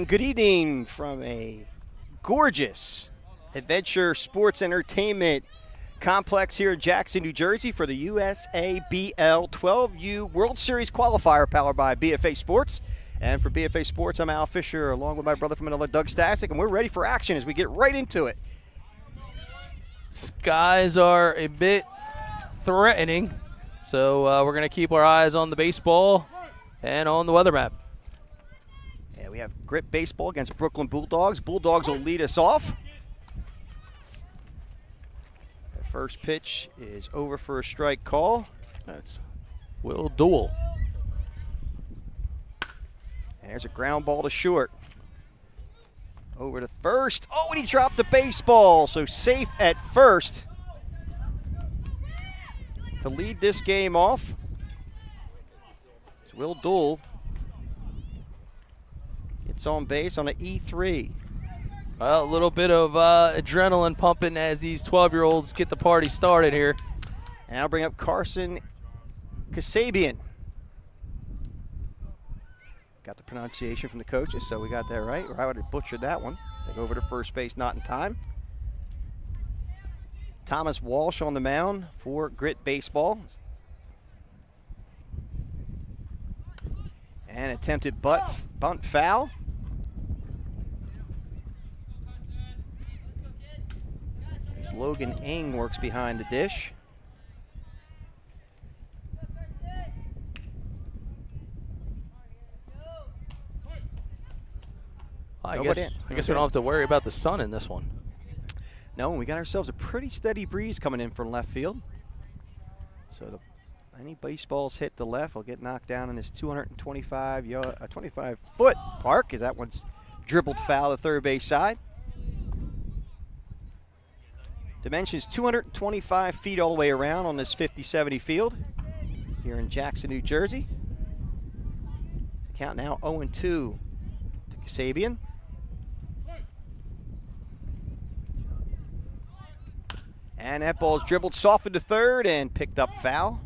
good evening from a gorgeous adventure sports entertainment complex here in Jackson, New Jersey for the USABL 12U World Series Qualifier powered by BFA Sports. And for BFA Sports, I'm Al Fisher along with my brother from another, Doug Stasic, and we're ready for action as we get right into it. Skies are a bit threatening, so we're going to keep our eyes on the baseball and on the weather map. Yeah, we have grit baseball against Brooklyn Bulldogs. Bulldogs will lead us off. The first pitch is over for a strike call. That's Will Duel. And there's a ground ball to short. Over to first. Oh, and he dropped the baseball. So safe at first to lead this game off. It's Will Duel. Gets on base on an E3. Well, a little bit of adrenaline pumping as these 12-year-olds get the party started here. And I'll bring up Carson Kasabian. Got the pronunciation from the coaches, so we got that right. Or I would have butchered that one. Take over to first base, not in time. Thomas Walsh on the mound for Grit Baseball. And attempted bunt foul. There's Logan Ing works behind the dish. I guess we don't have to worry about the sun in this one. No, we got ourselves a pretty steady breeze coming in from left field. So any baseballs hit the left will get knocked down in this 25-foot park, as that one's dribbled foul to third base side. Dimensions 225 feet all the way around on this 50-70 field here in Jackson, New Jersey. Count now 0-2 to Kasabian. And that ball's dribbled soft into third and picked up foul.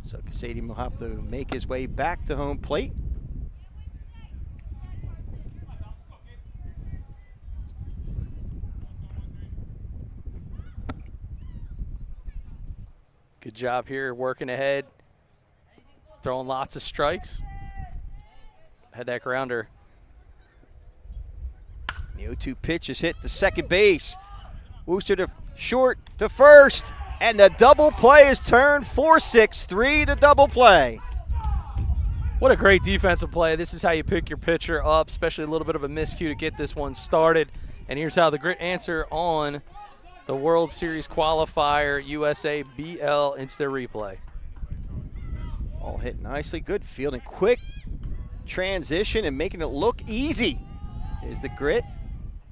So Kasabian will have to make his way back to home plate. Good job here, working ahead, throwing lots of strikes. Had that grounder. The 0-2 pitch is hit to second base. Wooster to short to first, and the double play is turned 4-6-3 to double play. What a great defensive play. This is how you pick your pitcher up, especially a little bit of a miscue to get this one started. And here's how the Grit answer on the World Series Qualifier USABL instant replay. All hit nicely, good fielding, quick transition and making it look easy is the Grit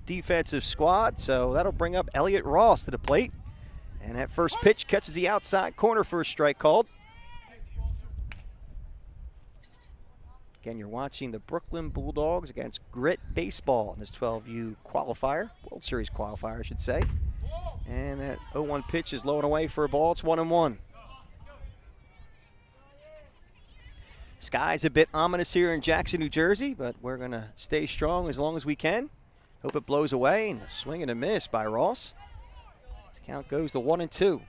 defensive squad. So that'll bring up Elliott Ross to the plate. And that first pitch catches the outside corner for a strike called. Again, you're watching the Brooklyn Bulldogs against Grit Baseball in this 12U qualifier, World Series qualifier, I should say. And that 0-1 pitch is low and away for a ball. It's 1-1. Sky's a bit ominous here in Jackson, New Jersey, but we're going to stay strong as long as we can. Hope it blows away, and a swing and a miss by Ross. The count goes to 1-2.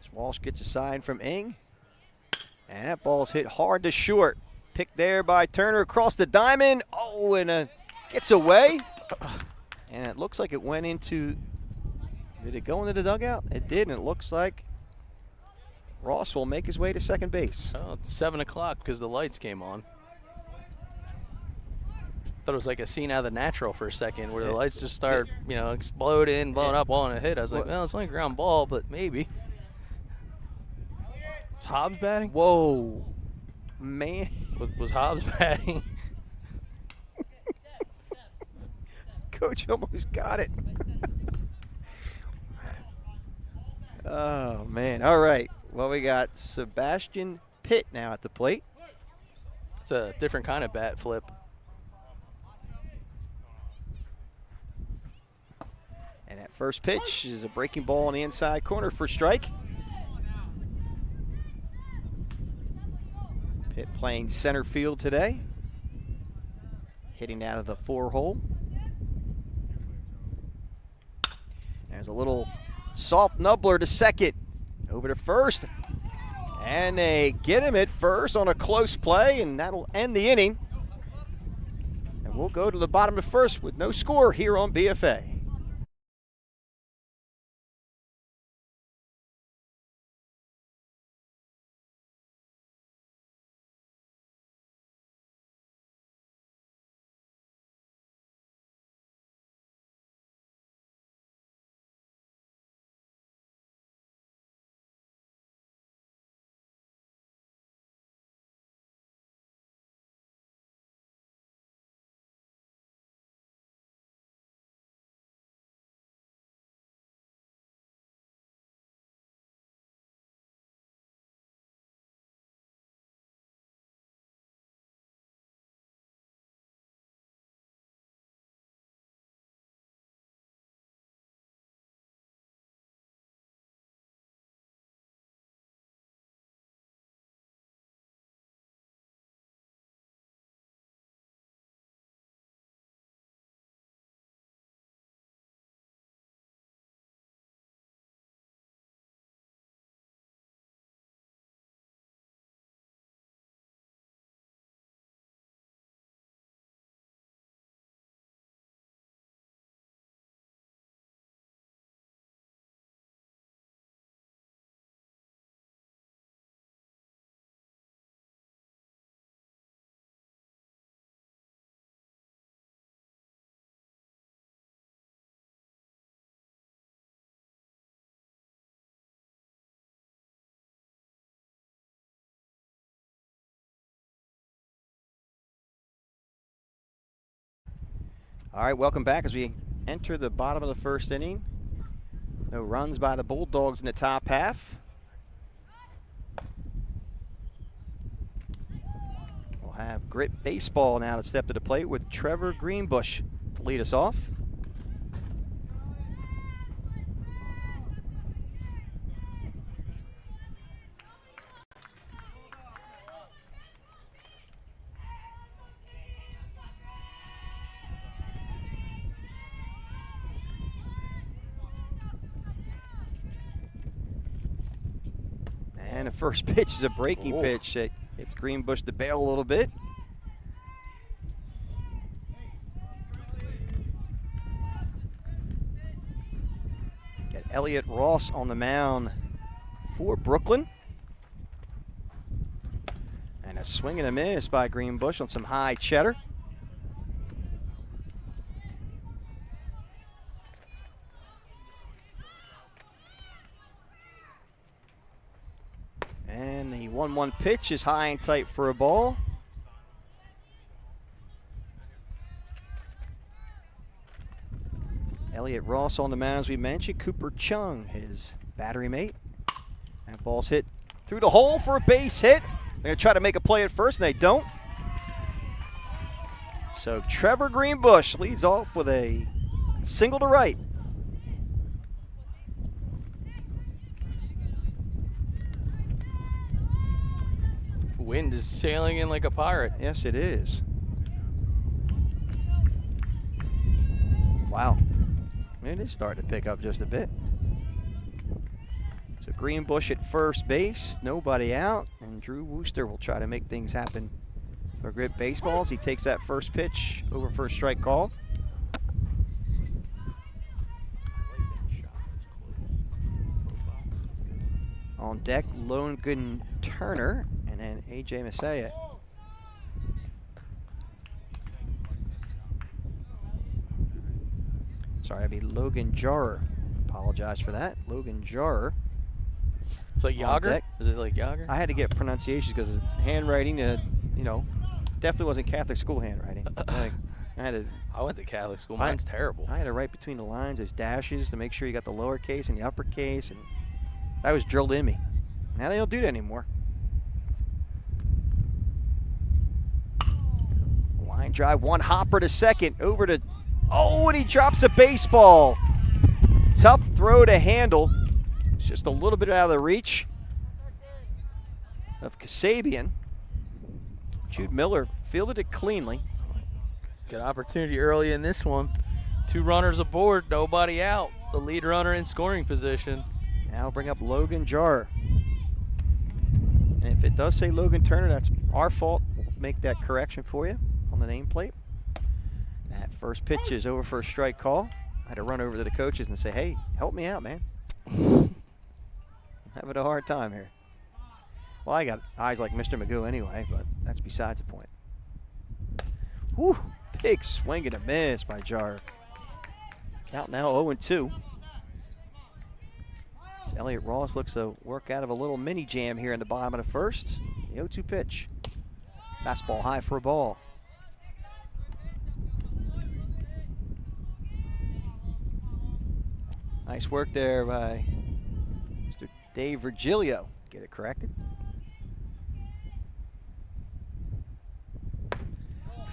As Walsh gets a sign from Ing, and that ball's hit hard to short. Picked there by Turner across the diamond. Oh, and gets away. And it looks like it went into, did it go into the dugout? It did, and it looks like Ross will make his way to second base. Oh, it's 7 o'clock because the lights came on. Thought it was like a scene out of The Natural for a second where the lights just start, exploding, blowing up, ball in a hit. I was like, well, it's only a ground ball, but maybe. Was Hobbs batting? Whoa, man. Was Hobbs batting? Coach almost got it. Oh, man. All right. Well, we got Sebastian Pitt now at the plate. It's a different kind of bat flip. And that first pitch is a breaking ball on the inside corner for strike. Pitt playing center field today. Hitting out of the 4-hole. There's a little soft nubbler to second. Over to first. And they get him at first on a close play, and that'll end the inning. And we'll go to the bottom of first with no score here on BFA. All right, welcome back as we enter the bottom of the first inning. No runs by the Bulldogs in the top half. We'll have Grit Baseball now to step to the plate with Trevor Greenbush to lead us off. And the first pitch is a breaking pitch. It's Greenbush to bail a little bit. Got Elliott Ross on the mound for Brooklyn. And a swing and a miss by Greenbush on some high cheddar. And the 1-1 pitch is high and tight for a ball. Elliott Ross on the mound, as we mentioned. Cooper Chung, his battery mate. That ball's hit through the hole for a base hit. They're going to try to make a play at first, and they don't. So Trevor Greenbush leads off with a single to right. Wind is sailing in like a pirate. Yes, it is. Wow. It is starting to pick up just a bit. So Greenbush at first base, nobody out, and Drew Wooster will try to make things happen for Grit Baseball as he takes that first pitch over for a strike call. On deck, Logan Turner and then A.J. Messiah. Sorry, that'd be Logan Jarrer. Apologize for that. Logan Jarrer. It's like Yager? Is it like Yager? I had to get pronunciations because handwriting, you know, definitely wasn't Catholic school handwriting. I went to Catholic school. Mine's terrible. I had to write between the lines. There's dashes to make sure you got the lowercase and the uppercase, and that was drilled in me. Now they don't do that anymore. Line drive, one hopper to second, over to, oh, and he drops a baseball. Tough throw to handle. It's just a little bit out of the reach of Kasabian. Jude Miller fielded it cleanly. Good opportunity early in this one. 2 runners aboard, nobody out. The lead runner in scoring position. Now bring up Logan Jar. And if it does say Logan Turner, that's our fault. We'll make that correction for you on the nameplate. That first pitch is over for a strike call. I had to run over to the coaches and say, hey, help me out, man. I'm having a hard time here. Well, I got eyes like Mr. Magoo anyway, but that's besides the point. Whew, big swing and a miss by Jar. Out now 0-2. Elliott Ross looks to work out of a little mini jam here in the bottom of the first. The 0-2 pitch. Fastball high for a ball. Nice work there by Mr. Dave Virgilio. Get it corrected.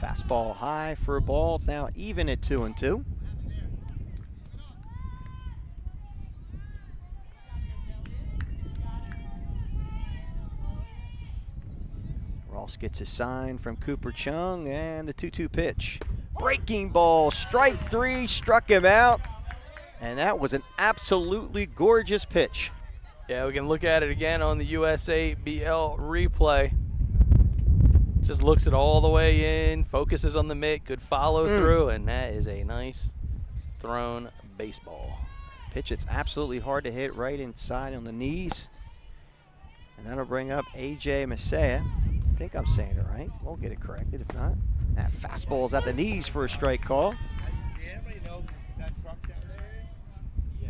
Fastball high for a ball. It's now even at 2-2. Ross gets a sign from Cooper Chung, and the 2-2 pitch. Breaking ball, strike 3, struck him out. And that was an absolutely gorgeous pitch. Yeah, we can look at it again on the USABL replay. Just looks it all the way in, focuses on the mitt, good follow through, and that is a nice thrown baseball. Pitch it's absolutely hard to hit right inside on the knees. And that'll bring up A.J. Messiah. I think I'm saying it right. We'll get it corrected if not. That fastball's at the knees for a strike call. Does anybody know who that truck down there is? Yeah.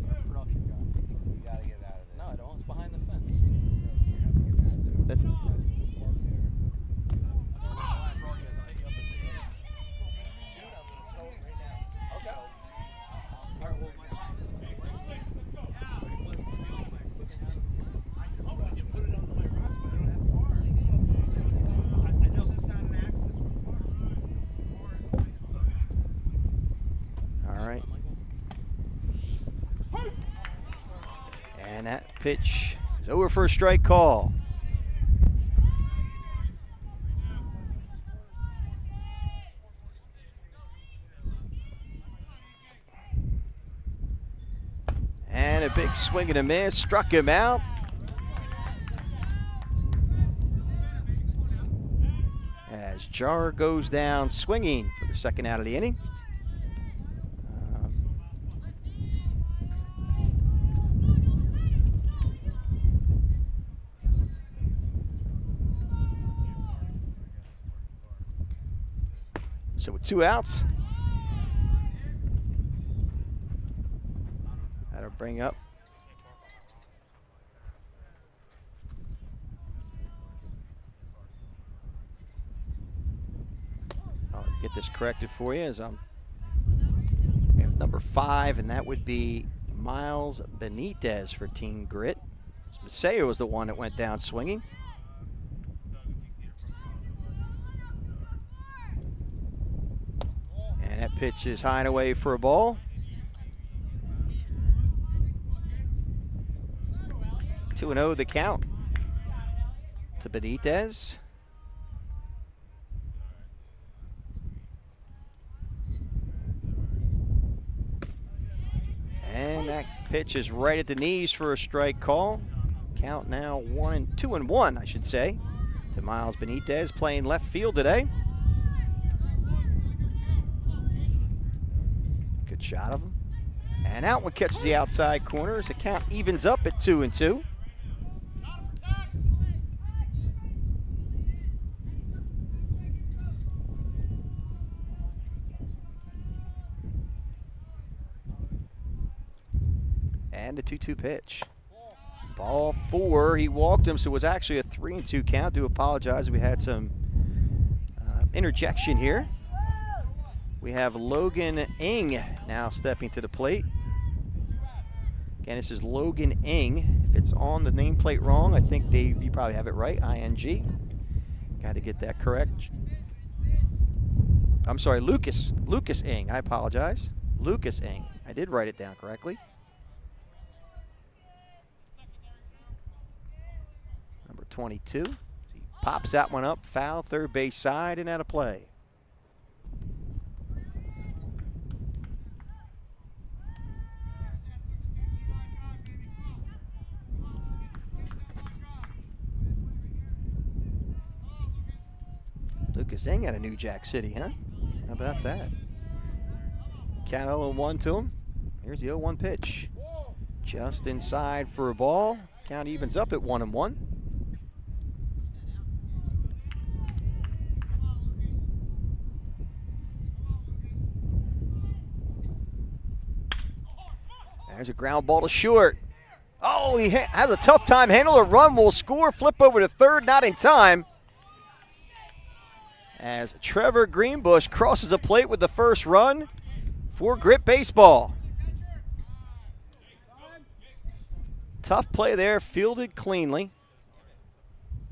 It's our production guy. You gotta get out of there. No, I don't. It's behind the fence. You have to get out of there. That- All right. And that pitch is over for a strike call. And a big swing and a miss, struck him out. As Jar goes down swinging for the second out of the inning. So with 2 outs, that'll bring up I'll get this corrected for you as we have number 5, and that would be Miles Benitez for Team Grit. Maseo was the one that went down swinging. And that pitch is high and away for a ball. 2-0 the count to Benitez. And that pitch is right at the knees for a strike call. Count now 2-1, I should say, to Miles Benitez, playing left field today. Good shot of him. And out one catches the outside corner as the count evens up at 2-2. And a 2-2 pitch. Ball 4, he walked him, so it was actually a 3-2 count. Do apologize, we had some interjection here. We have Logan Ing now stepping to the plate. Again, this is Logan Ing. If it's on the nameplate wrong, I think Dave, you probably have it right, I-N-G. Got to get that correct. I'm sorry, Lucas Ing, I apologize. Lucas Ing, I did write it down correctly. Number 22, he Pops that one up, foul, third base side, and out of play. Lucas Eng out of New Jack City, huh? How about that? Count 0-1 to him. Here's the 0-1 pitch. Just inside for a ball. Count evens up at 1-1. There's a ground ball to short. Oh, he has a tough time. Handle a run, will score. Flip over to third, not in time. As Trevor Greenbush crosses a plate with the first run for Grit Baseball. Tough play there, fielded cleanly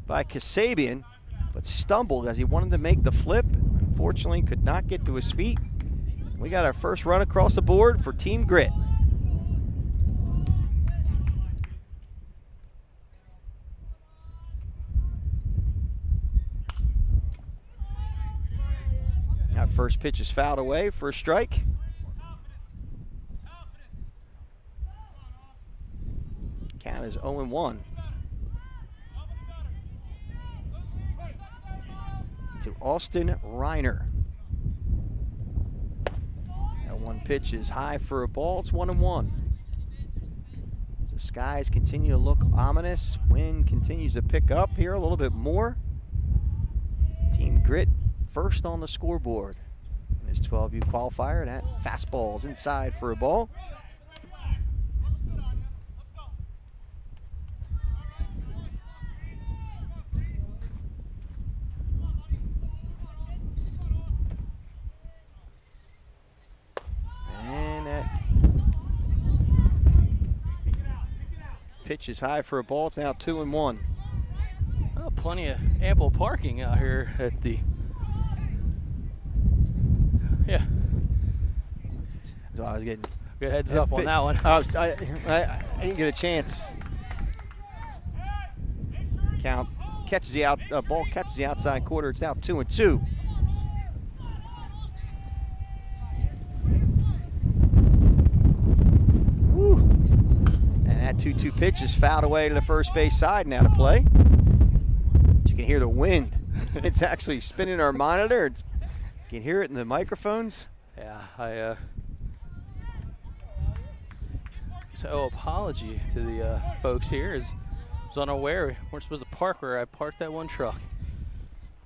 by Kasabian, but stumbled as he wanted to make the flip. Unfortunately, could not get to his feet. We got our first run across the board for Team Grit. That first pitch is fouled away for a strike. Count is 0-1. To Austin Reiner. That one pitch is high for a ball. It's 1-1. As the skies continue to look ominous. Wind continues to pick up here a little bit more. Team Grit first on the scoreboard in his 12U qualifier. That fastball is inside for a ball. And that pitch is high for a ball. It's now 2-1. Oh, plenty of ample parking out here at the. Yeah. So I was getting good heads up on that one. I didn't get a chance. Count catches the ball catches the outside quarter. It's now 2-2. Woo. And that 2-2 pitch is fouled away to the first base side and out of play. You can hear the wind. It's actually spinning our monitor. You can hear it in the microphones. Yeah, so apology to the folks here, as I was unaware we weren't supposed to park where I parked that one truck.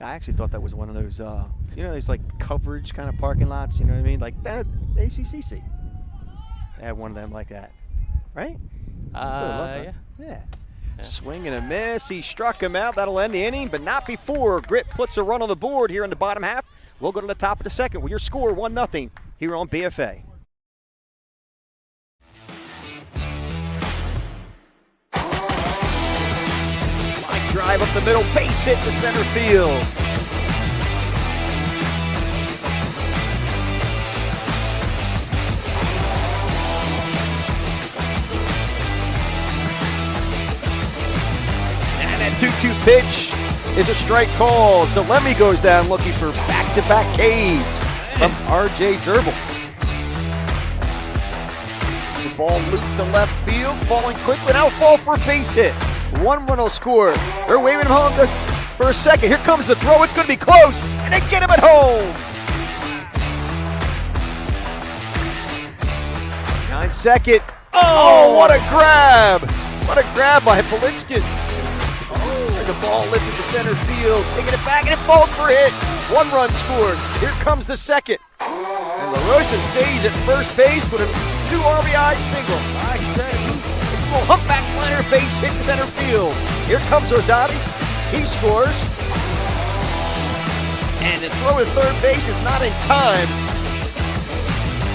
I actually thought that was one of those, those like coverage kind of parking lots, you know what I mean? Like that ACCC. They had one of them like that, right? Yeah. Yeah. Swing and a miss. He struck him out. That'll end the inning, but not before Grit puts a run on the board here in the bottom half. We'll go to the top of the second with your score 1-0 here on BFA. Line drive up the middle, base hit to center field. And that 2-2 pitch is a strike call. DeLemme goes down looking for back-to-back Ks from R.J. Usabl. The ball looped to left field, falling quickly. Now fall for a base hit. 1 run will score. They're waving him home for a second. Here comes the throw. It's going to be close, and they get him at home. 9-second. Oh, what a grab! What a grab by Polichkin. There's a ball lifted to center field, taking it back, and it falls for a hit. 1 run scores. Here comes the second. And LaRosa stays at first base with a 2 RBI single. I said it's a little humpback liner base hit to center field. Here comes Usabl. He scores. And the throw to third base is not in time.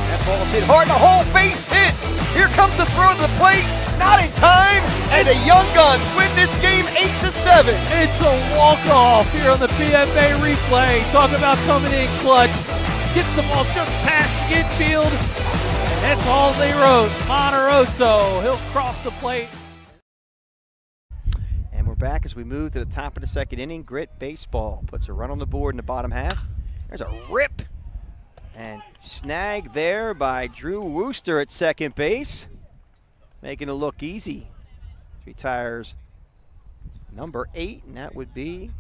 That ball's hit hard. The whole base hit. Here comes the throw to the plate. Not in time, and the Young Guns win this game 8-7. It's a walk-off here on the BFA replay. Talk about coming in clutch. Gets the ball just past the infield, and that's all they wrote. Monteroso, he'll cross the plate. And we're back as we move to the top of the second inning. Grit baseball puts a run on the board in the bottom half. There's a rip. And snag there by Drew Wooster at second base. Making it look easy. Retires number 8, and that would be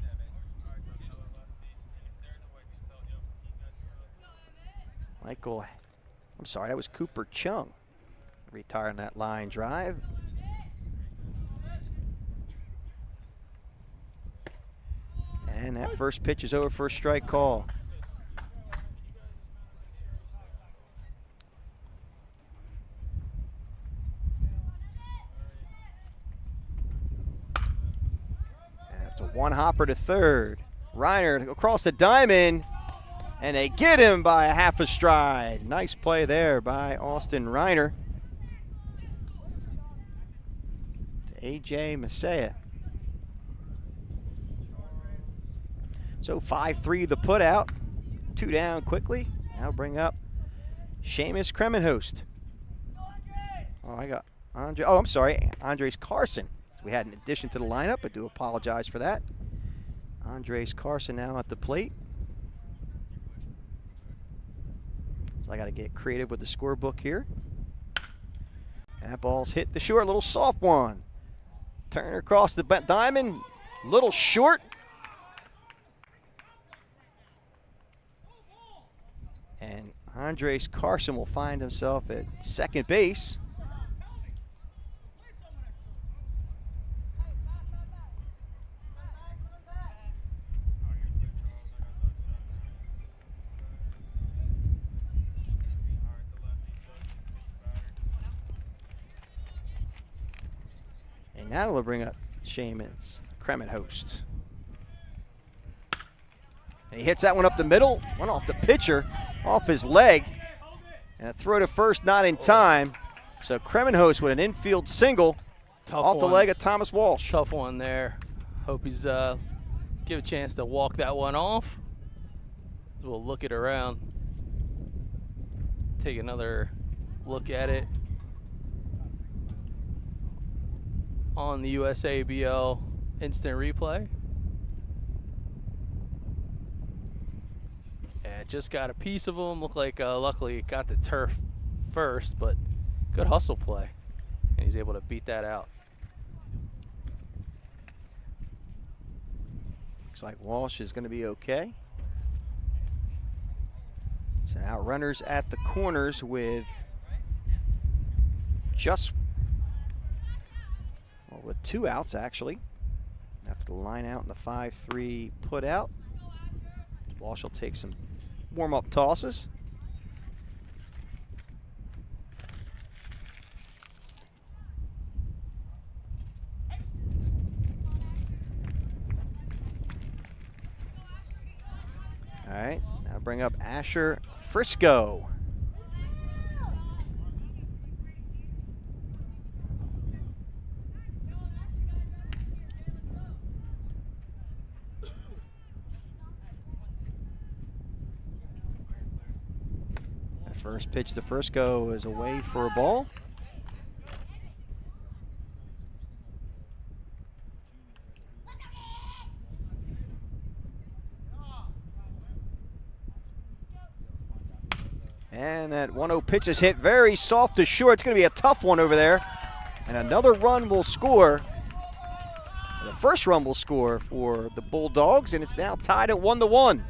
Michael, I'm sorry, that was Cooper Chung. Retiring that line drive. And that first pitch is over for a strike call. And it's a one hopper to third. Reiner across the diamond, and they get him by a half a stride. Nice play there by Austin Reiner. To A.J. Masaya. So 5-3 the put out. 2 down quickly. Now bring up Seamus Kremenhost. Oh, I got Andre. Oh, I'm sorry. Andres Carson. We had an addition to the lineup. I do apologize for that. Andres Carson now at the plate. So I got to get creative with the scorebook here. That ball's hit the short, little soft one. Turner across the diamond, little short. And Andres Carson will find himself at second base. And now we'll bring up Seamus Kremenhost. And he hits that one up the middle, went off the pitcher, off his leg, and a throw to first not in time. So Kremenhost with an infield single off the leg of Thomas Walsh. Tough one there. Hope he's give a chance to walk that one off. We'll look it around, take another look at it on the USABL instant replay. Yeah, just got a piece of him. Looked like luckily it got the turf first, but good hustle play. And he's able to beat that out. Looks like Walsh is going to be okay. So now runners at the corners with with 2 outs actually. After the line out in the 5-3 put out. Walsh will take some warm-up tosses. All right, now bring up Asher Frisco. First pitch to Frisco is away for a ball. And that 1-0 pitch is hit very soft to short. It's going to be a tough one over there. And another run will score. The first run will score for the Bulldogs, and it's now tied at 1-1.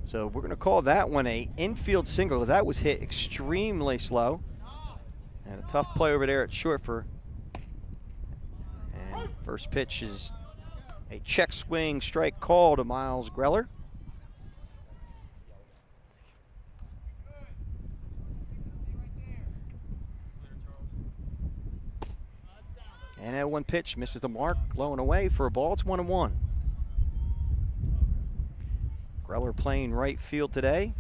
So we're going to call that one a infield single because that was hit extremely slow. And a tough play over there at short for. And first pitch is a check swing strike call to Miles Greller. And that one pitch misses the mark, low and away for a ball. It's 1-1. Greller playing right field today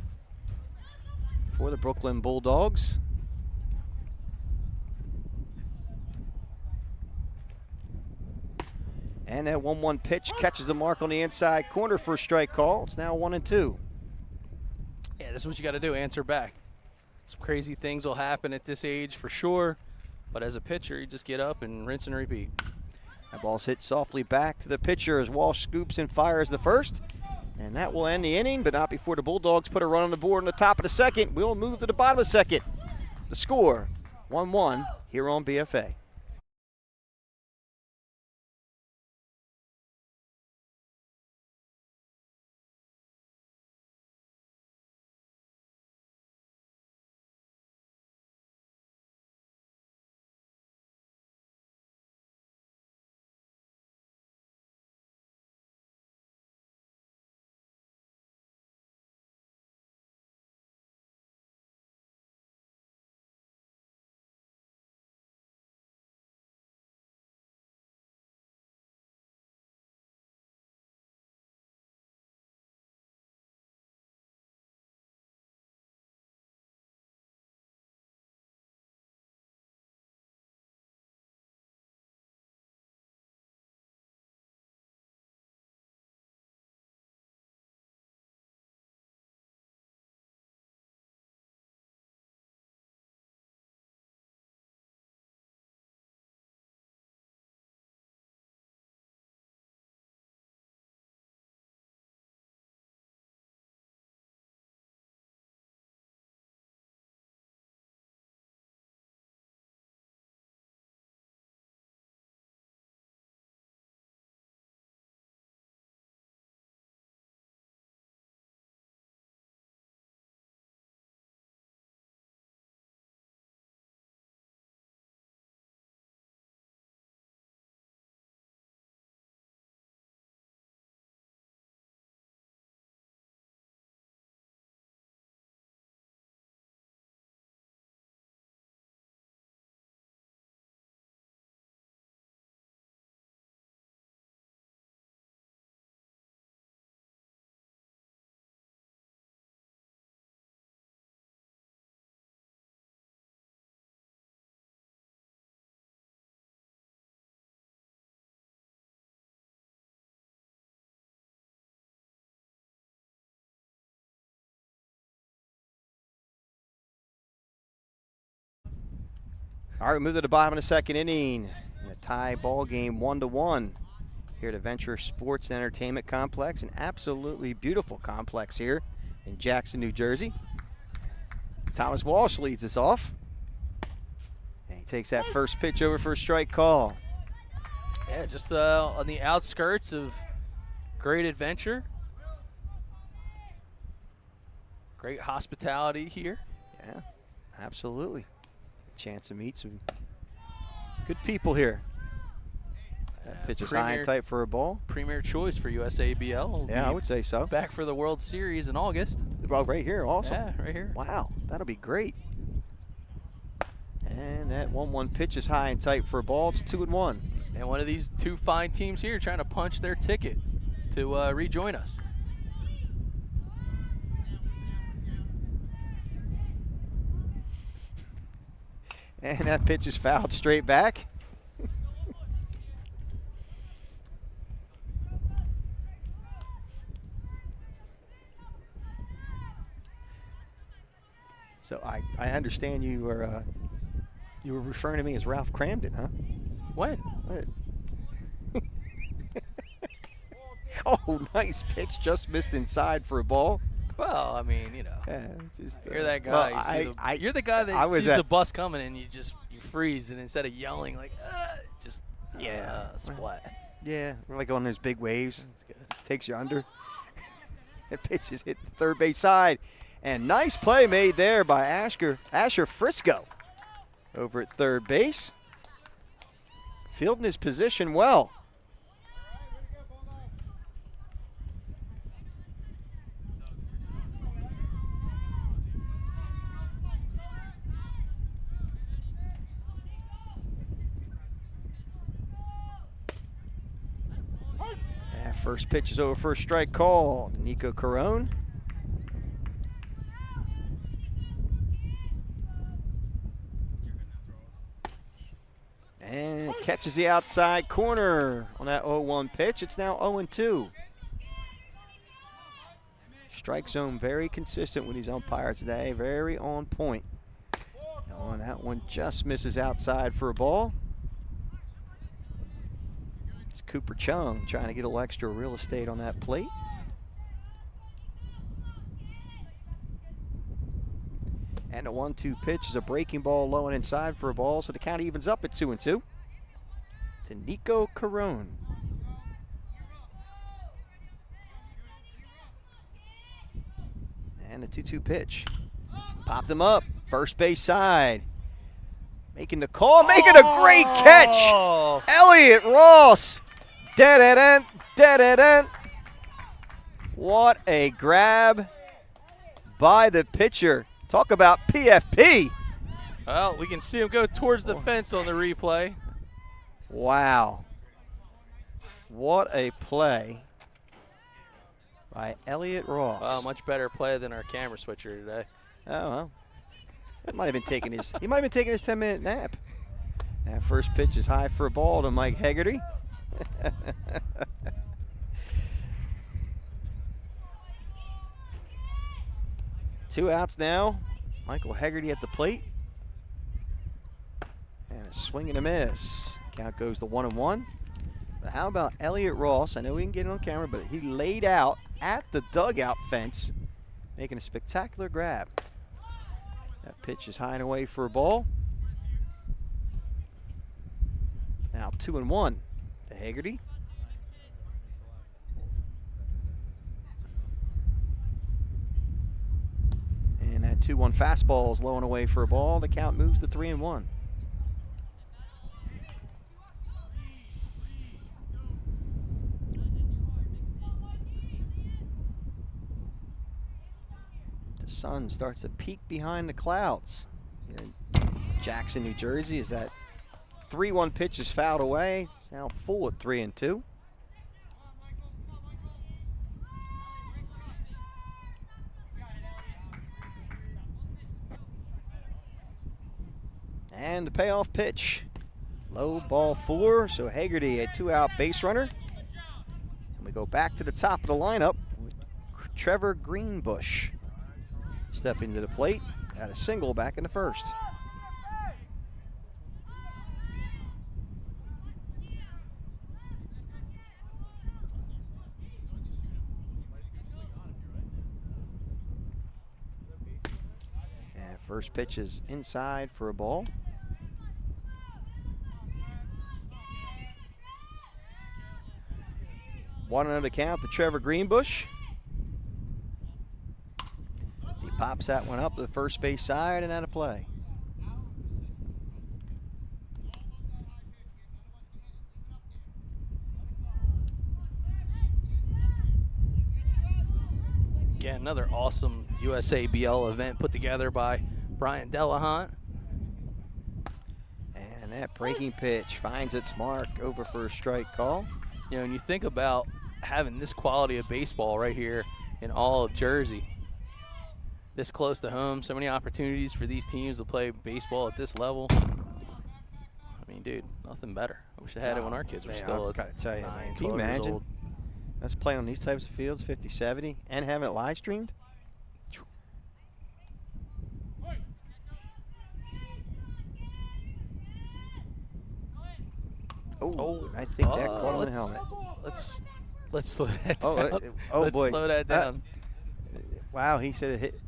for the Brooklyn Bulldogs. And that 1-1 pitch catches the mark on the inside corner for a strike call. It's now 1-2. Yeah, this is what you got to do, answer back. Some crazy things will happen at this age for sure, but as a pitcher, you just get up and rinse and repeat. That ball's hit softly back to the pitcher as Walsh scoops and fires the first. And that will end the inning, but not before the Bulldogs put a run on the board in the top of the second. We'll move to the bottom of the second. The score, 1-1 here on BFA. All right, we move to the bottom of the second inning. In a tie ball game, 1-1 here at Adventure Sports and Entertainment Complex. An absolutely beautiful complex here in Jackson, New Jersey. Thomas Walsh leads us off. And he takes that first pitch over for a strike call. Yeah, just on the outskirts of great adventure. Great hospitality here. Yeah, absolutely. Chance to meet some good people here. That pitch is high and tight for a ball. Premier choice for USABL. Yeah, I would say so. Back for the World Series in August. Well, right here also. Yeah, right here. Wow, that'll be great. And that 1-1 pitch is high and tight for a ball. It's 2-1. And one of these two fine teams here trying to punch their ticket to rejoin us. And that pitch is fouled straight back. So I understand you were referring to me as Ralph Cramden, huh? When? What? Oh, nice pitch, just missed inside for a ball. Well, I mean, you know, you're that guy. Well, you're the guy that sees the bus coming and you freeze, and instead of yelling like, just splat. Yeah, we're like on those big waves. That's good. Takes you under. That pitch is hit the third base side, and nice play made there by Asher Frisco over at third base, fielding his position well. First pitch is over for a strike call. Nico Carone. And catches the outside corner on that 0-1 pitch. It's now 0-2. Strike zone very consistent with these umpires today. Very on point. Oh, and that one just misses outside for a ball. It's Cooper Chung trying to get a little extra real estate on that plate. And a 1-2 pitch is a breaking ball low and inside for a ball, so the count evens up at 2-2 to Nico Carone. And a 2-2 pitch. Popped him up, first base side. Making the call, making a great catch. Elliott Ross. Da-da-da, da-da-da. What a grab by the pitcher. Talk about PFP. Well, we can see him go towards the fence on the replay. Wow. What a play by Elliott Ross. Wow, much better play than our camera switcher today. Oh, well. He might have been taking his 10-minute nap. That first pitch is high for a ball to Mike Hegarty. Two outs now. Michael Hegarty at the plate. And a swing and a miss. Count goes to 1-1. But how about Elliott Ross? I know we didn't get it on camera, but he laid out at the dugout fence, making a spectacular grab. That pitch is high and away for a ball. Now 2-1 to Hegarty. And that 2-1 fastball is low and away for a ball. The count moves to 3-1. The sun starts to peek behind the clouds here in Jackson, New Jersey, as that 3-1 pitch is fouled away. It's now full at 3-2. And the payoff pitch. Low ball 4, so Hegarty a 2-out base runner. And we go back to the top of the lineup with Trevor Greenbush stepping to the plate. Had a single back in the first. And first pitch is inside for a ball. One on the count to Trevor Greenbush. As he pops that one up to the first base side and out of play. Again, another awesome USABL event put together by Brian Delahant. And that breaking pitch finds its mark over for a strike call. You know, when you think about having this quality of baseball right here in all of Jersey, this close to home, so many opportunities for these teams to play baseball at this level. I mean, dude, nothing better. I wish I had it when our kids were still I've got to tell you, 9, man. Can you 12 years imagine old. us playing on these types of fields, 50, 70, and having it live streamed? Oh, I think that caught on the helmet. Let's slow that down. Let's slow that down. Wow, he said it hit.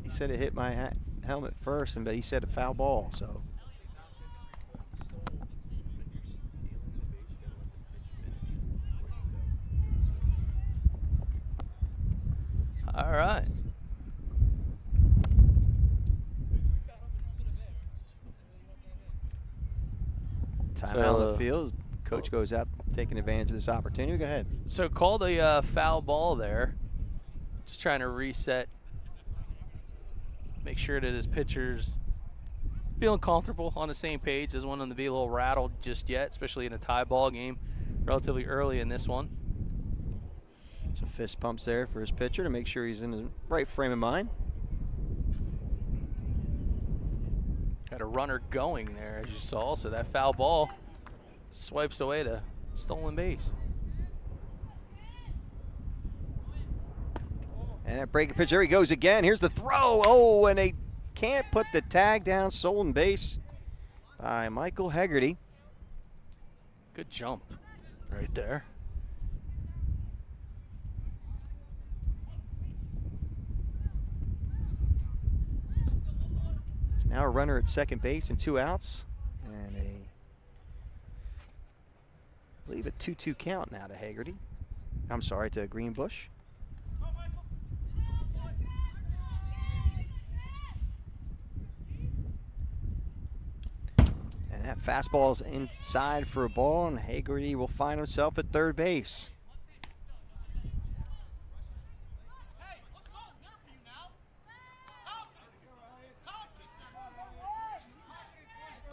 He said it hit my helmet first, but he said a foul ball. So. All right. Timeout on the field. Coach goes out taking advantage of this opportunity. Go ahead. So call the foul ball there. Just trying to reset. Make sure that his pitcher's feeling comfortable, on the same page. Doesn't want him to be a little rattled just yet, especially in a tie ball game relatively early in this one. Some fist pumps there for his pitcher to make sure he's in the right frame of mind. Got a runner going there, as you saw, so that foul ball swipes away the stolen base. And that breaking pitch, there he goes again. Here's the throw. Oh, and a can't put the tag down. Stolen base by Michael Hegarty. Good jump right there. So now a runner at second base and 2 outs. And I believe a 2-2 count now to Hegarty. I'm sorry, to Greenbush. And that fastball's inside for a ball, and Hegarty will find himself at third base.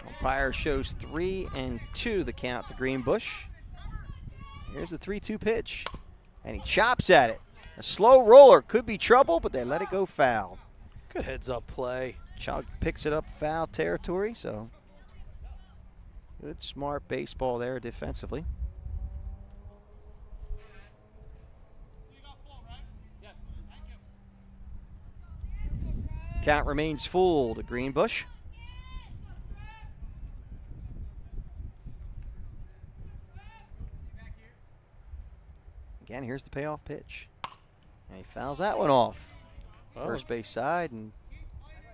Umpire shows 3-2 the count to Greenbush. Here's the 3-2 pitch, and he chops at it. A slow roller, could be trouble, but they let it go foul. Good heads-up play. Chug picks it up foul territory, so good, smart baseball there defensively. Count remains full to Greenbush. Again, here's the payoff pitch. And he fouls that one off. Oh. First base side, and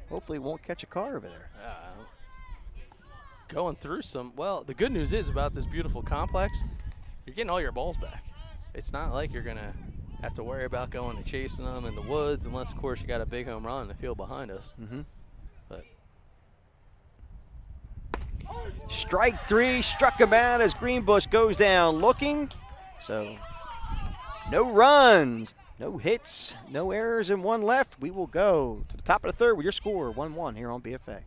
hopefully won't catch a car over there. Going through some, well, the good news is about this beautiful complex, you're getting all your balls back. It's not like you're going to have to worry about going and chasing them in the woods, unless, of course, you got a big home run in the field behind us. But Strike 3, struck him out as Greenbush goes down looking. So no runs, no hits, no errors, and 1 left. We will go to the top of the third with your score, 1-1 here on BFA.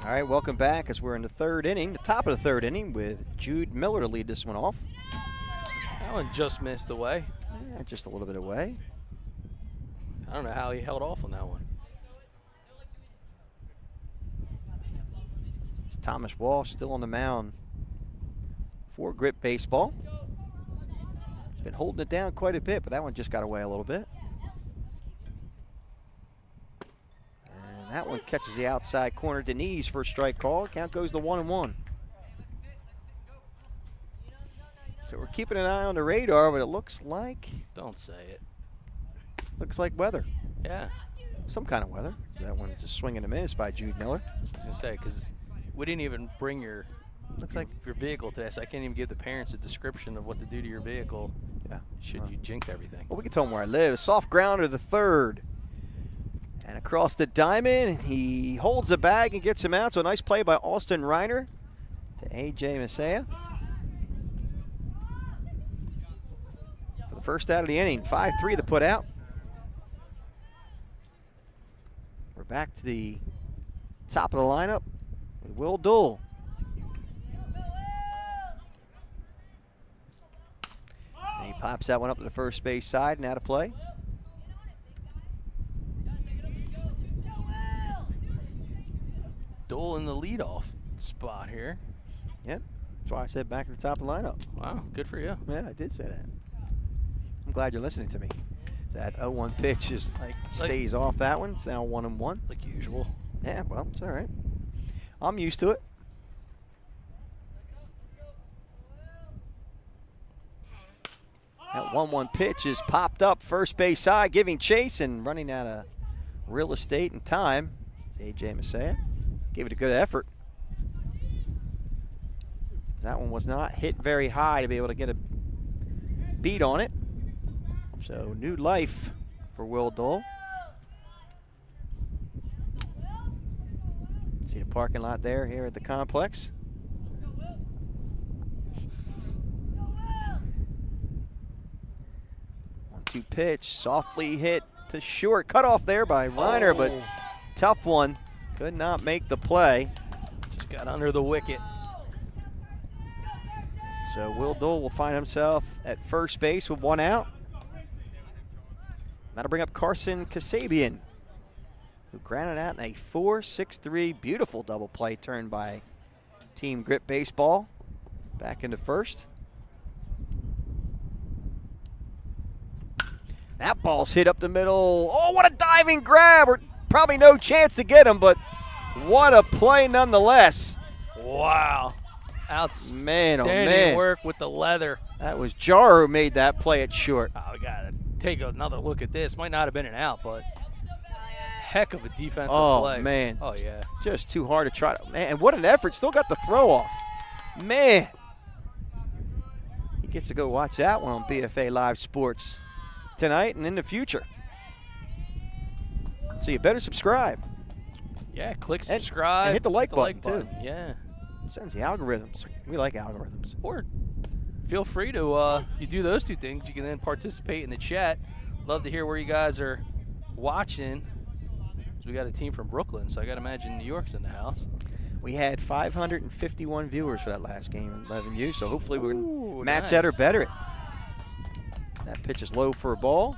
All right, welcome back as we're in the third inning, the top of the third inning, with Jude Miller to lead this one off. that one just missed away. Yeah, just a little bit away. I don't know how he held off on that one. It's Thomas Walsh still on the mound for Grip Baseball. He's been holding it down quite a bit, but that one just got away a little bit. And that one catches the outside corner. Denise for a strike call. Count goes to 1-1. So we're keeping an eye on the radar, but it looks like weather. Yeah. Some kind of weather. So that one's a swing and a miss by Jude Miller. I was going to say, because we didn't even bring your vehicle today, so I can't even give the parents a description of what to do to your vehicle. Yeah. Should you jinx everything? Well, we can tell them where I live. Soft grounder to third. And across the diamond, he holds the bag and gets him out. So a nice play by Austin Reiner to A.J. Messiah. For the first out of the inning, 5-3 to put out. We're back to the top of the lineup with Will Duell. And he pops that one up to the first base side, now to play. Duel in the leadoff spot here. Yep. That's why I said back at the top of the lineup. Wow, good for you. Yeah, I did say that. I'm glad you're listening to me. That 0-1 pitch just stays off that one. It's now 1-1. Like usual. Yeah, well, it's all right. I'm used to it. That 1-1 pitch is popped up first base side, giving chase and running out of real estate and time. It's A.J. Messiah. Gave it a good effort. That one was not hit very high to be able to get a beat on it. So new life for Will Dole. See the parking lot there here at the complex. 1-2 pitch, softly hit to short. Cut off there by Reiner, but tough one. Could not make the play. Just got under the wicket. So Will Dole will find himself at first base with 1 out. That'll bring up Carson Kasabian, who grounded out in a 4-6-3 beautiful double play turned by Team Grit Baseball back into first. That ball's hit up the middle. Oh, what a diving grab. Or probably no chance to get him, but what a play nonetheless. Wow. Outstanding Man, oh man. work with the leather. That was Jar who made that play at short. Oh, we got to take another look at this. Might not have been an out, but heck of a defensive play. Oh, man. Oh, yeah. Just too hard to try to. Man, and what an effort. Still got the throw off. Man. He gets to go watch that one on BFA Live Sports tonight and in the future. So you better subscribe. Yeah, click subscribe. And hit the like button, too. Yeah. It sends the algorithms. We like algorithms. Or feel free to, you do those two things, you can then participate in the chat. Love to hear where you guys are watching. We got a team from Brooklyn, so I got to imagine New York's in the house. We had 551 viewers for that last game in 11U, so hopefully we can match nice. that or better it. That pitch is low for a ball.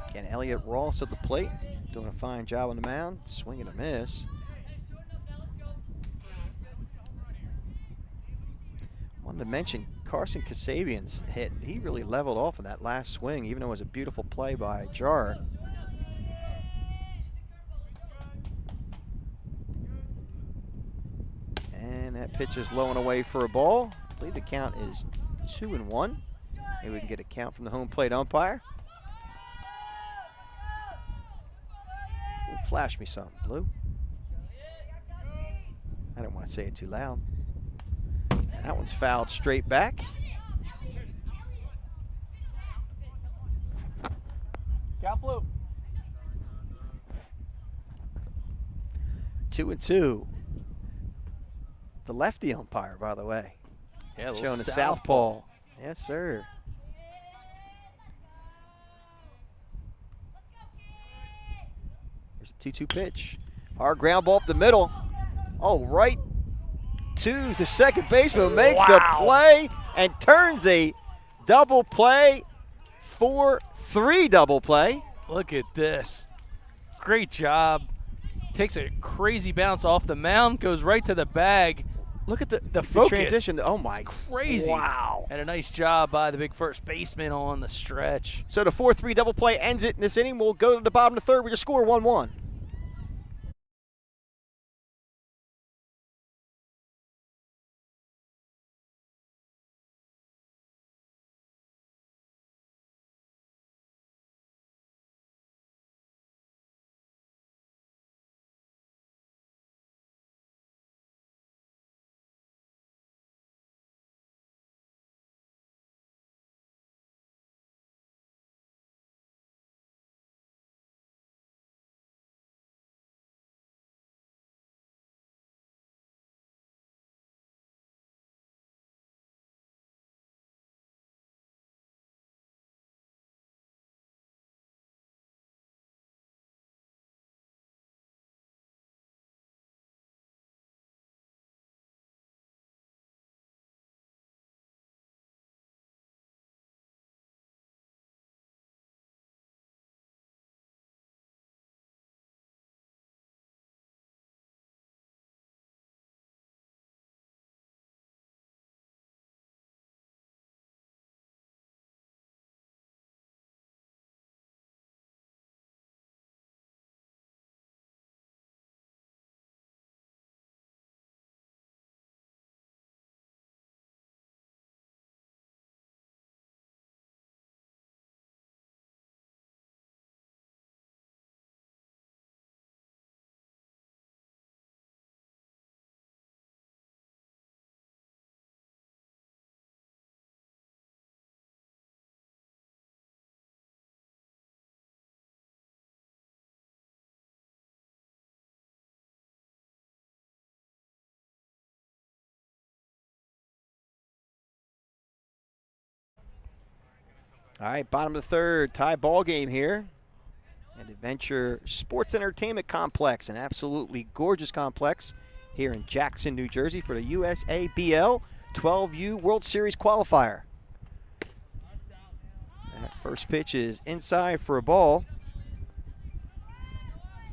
Again, Elliott Ross at the plate, doing a fine job on the mound, swing and a miss. Wanted to mention Carson Kasabian's hit. He really leveled off in that last swing, even though it was a beautiful play by Jar. And that pitch is low and away for a ball. I believe the count is 2-1. Maybe we can get a count from the home plate umpire. Flash me something, Blue. I don't want to say it too loud. That one's fouled straight back. Count Blue. 2-2. The lefty umpire, by the way. Yeah, showing the southpaw. Yes, sir. There's a 2-2 pitch. Hard ground ball up the middle. Oh, right to the second baseman, makes the play and turns a double play, 4-3 double play. Look at this. Great job. Takes a crazy bounce off the mound, goes right to the bag. Look at the focus. transition. Oh, my. Crazy. Wow. And a nice job by the big first baseman on the stretch. So the 4-3 double play ends it in this inning. We'll go to the bottom of the third with your score 1-1. All right, bottom of the third, tie ball game here at Adventure Sports Entertainment Complex, an absolutely gorgeous complex here in Jackson, New Jersey for the USABL 12U World Series Qualifier. That first pitch is inside for a ball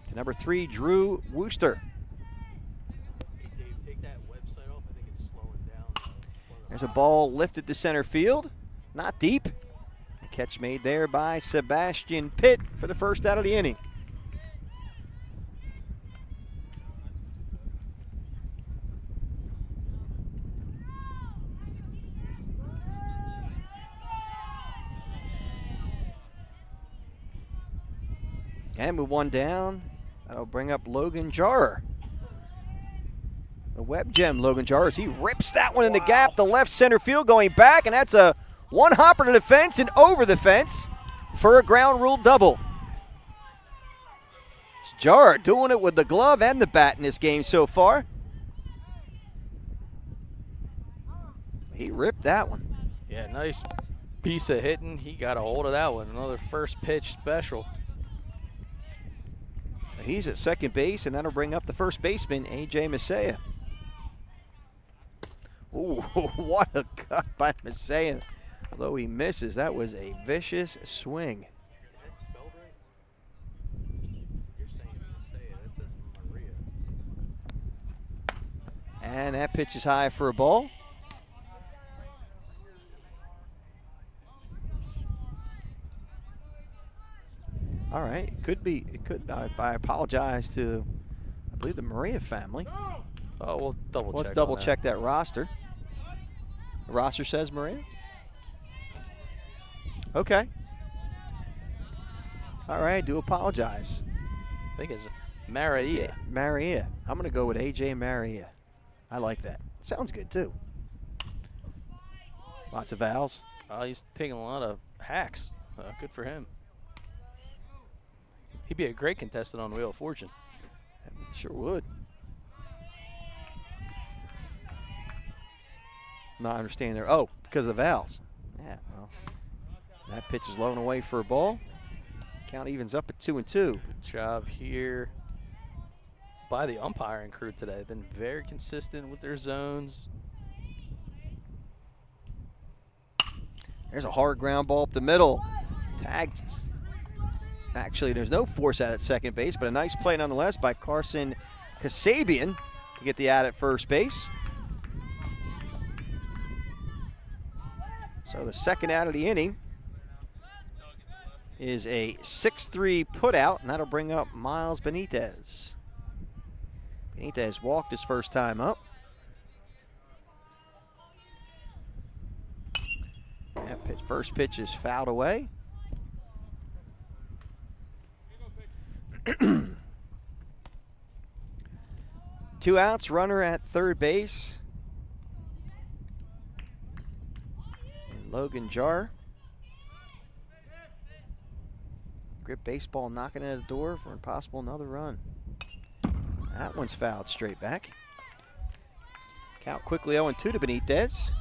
to number 3, Drew Wooster. There's a ball lifted to center field, not deep. A catch made there by Sebastian Pitt for the first out of the inning. And with one down, that'll bring up Logan Jarrer. The web gem, Logan Jarrer, as he rips that one in the gap, the left center field going back, and that's a one hopper to the fence and over the fence for a ground rule double. It's Jarrer doing it with the glove and the bat in this game so far. He ripped that one. Yeah, nice piece of hitting. He got a hold of that one. Another first pitch special. He's at second base, and that'll bring up the first baseman, A.J. Masaya. Ooh, what a cut by Masaya. Although he misses, that was a vicious swing. Is that spelled right? You're saying Masaya, that says Maria. And that pitch is high for a ball. All right, it could be, if I apologize to, I believe, the Maria family. Oh, we'll double check. Let's double check that roster. The roster says Maria. Okay. All right, do apologize. I think it's Maria. Maria. I'm going to go with A.J. Maria. I like that. Sounds good, too. Lots of vowels. He's taking a lot of hacks. Good for him. He'd be a great contestant on Wheel of Fortune. Sure would. Not understanding there. Oh, because of the vowels. Yeah, well, that pitch is low and away for a ball. Count evens up at 2-2. Good job here by the umpiring crew today. They've been very consistent with their zones. There's a hard ground ball up the middle. Tagged. Actually, there's no force out at second base, but a nice play nonetheless by Carson Kasabian to get the out at first base. So the second out of the inning is a 6-3 putout, and that'll bring up Miles Benitez. Benitez walked his first time up. That pitch, first pitch is fouled away. Two outs, runner at third base. And Logan Jarrer. Grip baseball knocking at the door for possible another run. That one's fouled straight back. Count quickly 0-2 to Benitez.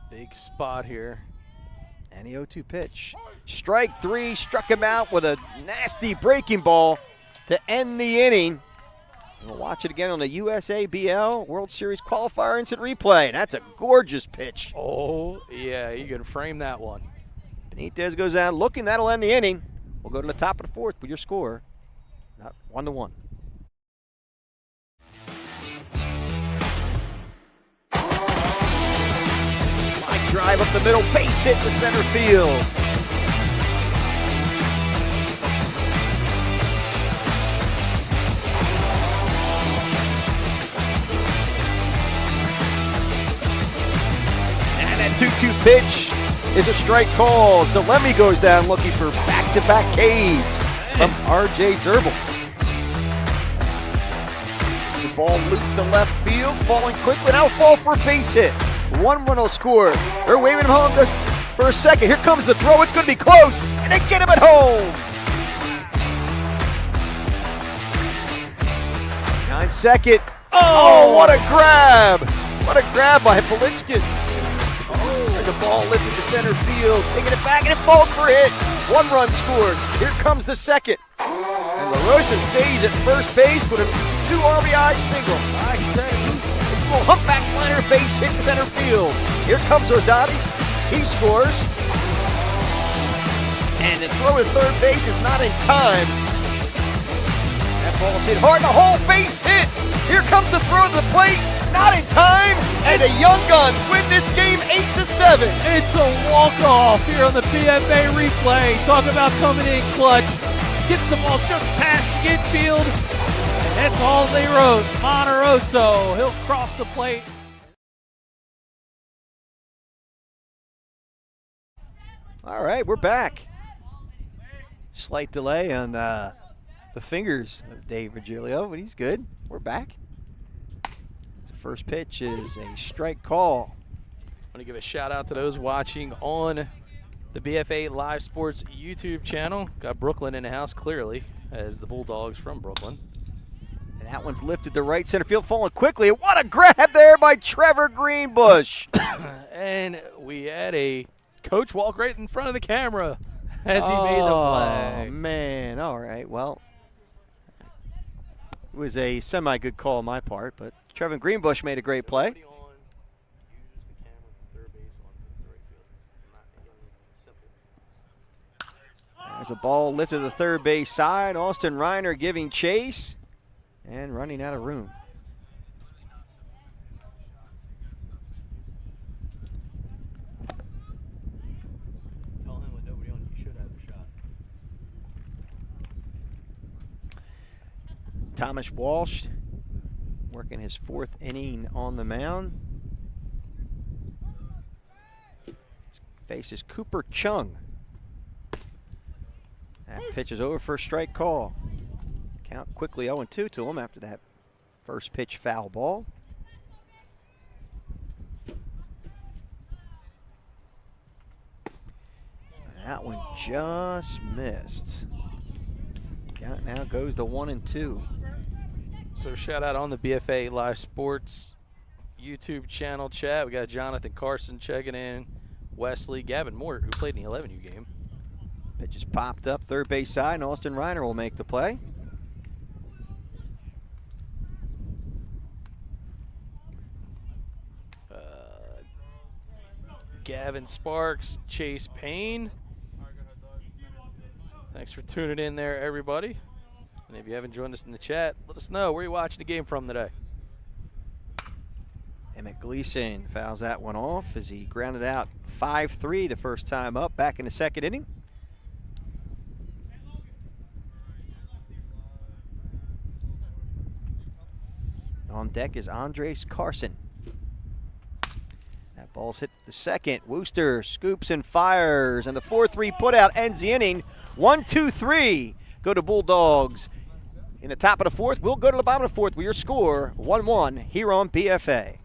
Big spot here. And the 0-2 pitch. Strike three, struck him out with a nasty breaking ball to end the inning. And we'll watch it again on the USABL World Series Qualifier instant replay. That's a gorgeous pitch. Oh, yeah, you can frame that one. Benitez goes down looking. That'll end the inning. We'll go to the top of the fourth with your score. Not 1-1. Line drive up the middle, base hit to center field. And that 2-2 pitch is a strike call. DeLemme goes down looking for back-to-back Ks from R.J. Usabl. The ball looped to left field, falling quickly. Now fall for a base hit. 1 run will score. They're waving him home to for a second. Here comes the throw. It's going to be close, and they get him at home. 9-second. Oh, what a grab. What a grab by Polichkin. There's a ball lifted to center field, taking it back, and it falls for a hit. 1 run scores. Here comes the second. And LaRosa stays at first base with a 2 RBI single. I said it's a little humpback liner base hit to center field. Here comes Usabl. He scores. And the throw to third base is not in time. That ball's hit hard, the whole base hit. Here comes the throw to the plate, not in time. And the Young Guns win this game 8-7. It's a walk-off here on the BFA replay. Talk about coming in clutch. Gets the ball just past the infield. And that's all they wrote. Monteroso, he'll cross the plate. All right, we're back. Slight delay on the fingers of Dave Virgilio, but he's good. We're back. The first pitch is a strike call. I want to give a shout out to those watching on the BFA Live Sports YouTube channel. Got Brooklyn in the house clearly as the Bulldogs from Brooklyn. And that one's lifted to right center field, falling quickly. What a grab there by Trevor Greenbush. And we had a coach walk right in front of the camera as he made the play. Oh, man. All right. Well, it was a semi-good call on my part, but Trevor Greenbush made a great play. There's a ball lifted to the third base side. Austin Reiner giving chase and running out of room. Thomas Walsh working his 4th inning on the mound. Faces Cooper Chung. That pitch is over for a strike call. Count quickly 0-2 to him after that first pitch foul ball. That one just missed. Count now goes to 1-2. So shout out on the BFA Live Sports YouTube channel chat. We got Jonathan Carson checking in, Wesley, Gavin Mort, who played in the 11U game. Pitch is popped up third base side, and Austin Reiner will make the play. Gavin Sparks, Chase Payne. Thanks for tuning in there, everybody. And if you haven't joined us in the chat, let us know where you're watching the game from today. Emmett Gleason fouls that one off as he grounded out 5-3 the first time up, back in the second inning. On deck is Andres Carson. That ball's hit the second. Wooster scoops and fires, and the 4-3 putout ends the inning. 1-2-3 go to Bulldogs. In the top of the 4th, we'll go to the bottom of the 4th with your score 1-1 here on BFA.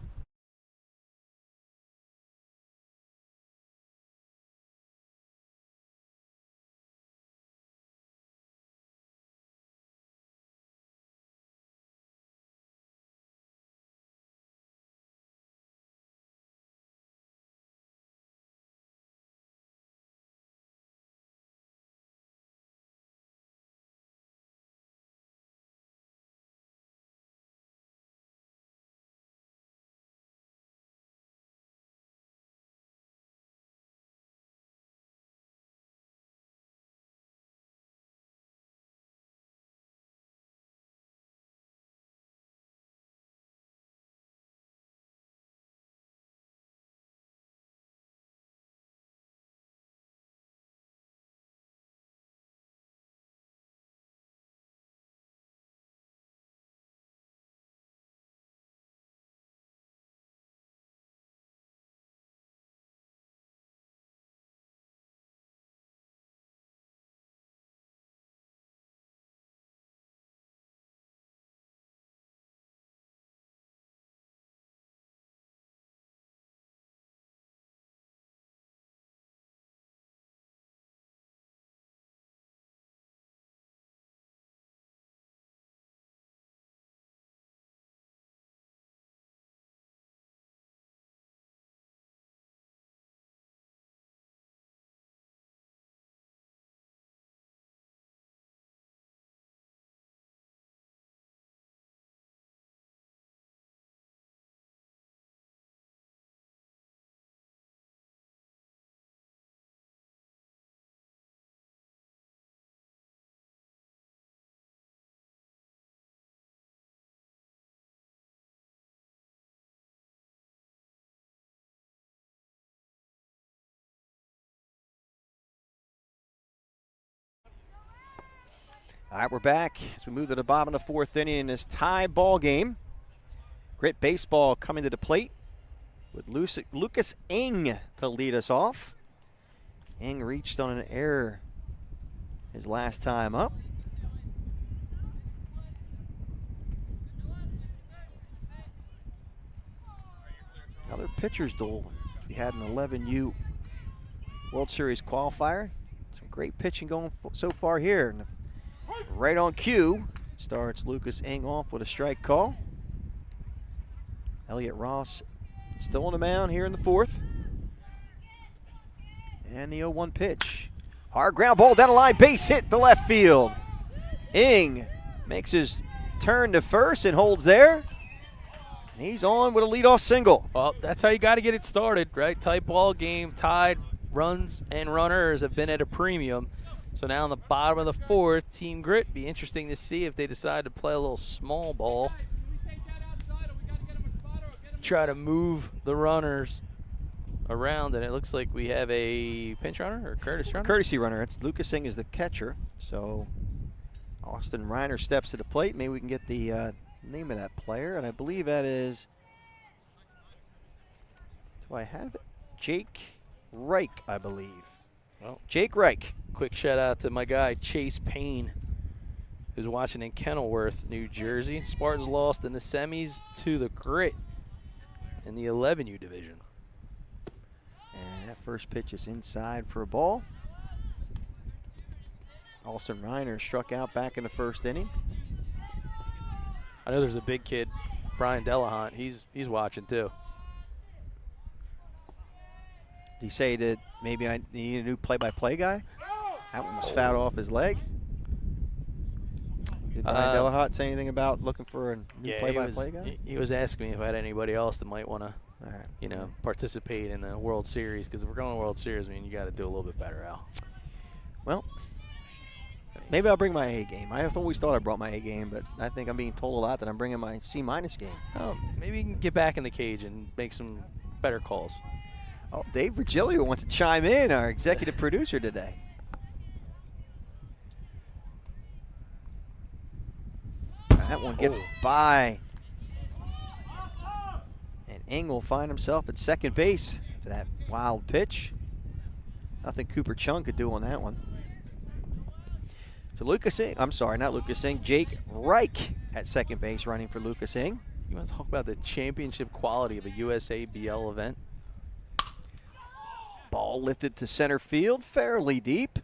All right, we're back as we move to the bottom of the fourth inning in this tie ball game. Grit Baseball coming to the plate with Lucas Ng to lead us off. Ng reached on an error his last time up. Another pitcher's duel. We had an 11U World Series qualifier. Some great pitching going so far here. And right on cue starts Lucas Ng off with a strike call. Elliott Ross still on the mound here in the fourth. And the 0-1 pitch. Hard ground ball down the line, base hit to left field. Ng makes his turn to first and holds there. And he's on with a leadoff single. Well, that's how you got to get it started, right? Tight ball game, tied, runs and runners have been at a premium. So now in the bottom of the fourth, Team Grit, be interesting to see if they decide to play a little small ball. Try to move the runners around, and it looks like we have a pinch runner or courtesy runner? Courtesy runner. It's Lucas Ng is the catcher. So Austin Reiner steps to the plate. Maybe we can get the name of that player, and I believe that is, do I have it? Jake Reich, I believe. Well, Jake Reich. Quick shout out to my guy Chase Payne, who's watching in Kenilworth, New Jersey. Spartans lost in the semis to the Grit in the 11U division. And that first pitch is inside for a ball. Austin Reiner struck out back in the first inning. I know there's a big kid, Brian Delahunt. He's watching too. Did he say that maybe I need a new play-by-play guy? That one was fouled off his leg. Did Brian Delahunt say anything about looking for a new play-by-play guy? He was asking me if I had anybody else that might want to, All right. you know, participate in the World Series, because if we're going to the World Series, I mean, you got to do a little bit better, Al. Well, maybe I'll bring my A game. I always thought I brought my A game, but I think I'm being told a lot that I'm bringing my C- game. Oh, maybe you can get back in the cage and make some better calls. Oh, Dave Virgilio wants to chime in, our executive producer today. That one gets by. And Ng will find himself at second base to that wild pitch. Nothing Cooper Chung could do on that one. So Lucas Ng, I'm sorry, not Lucas Ng, Jake Reich at second base running for Lucas Ng. You want to talk about the championship quality of a USABL event? Ball lifted to center field, fairly deep.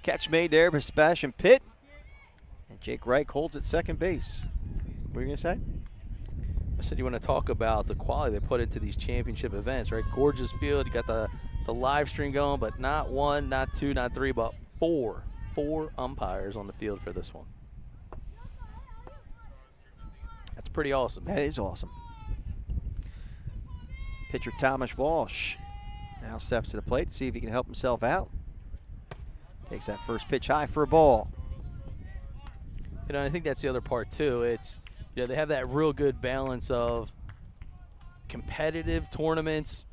Catch made there by Sebastian Pitt. And Jake Reich holds at second base. What were you going to say? I said you want to talk about the quality they put into these championship events, right? Gorgeous field. You got the live stream going, but not one, not two, not three, but four umpires on the field for this one. That's pretty awesome. That is awesome. Pitcher Thomas Walsh now steps to the plate to see if he can help himself out. Takes that first pitch high for a ball. You know, I think that's the other part too. It's, you know, they have that real good balance of competitive tournaments,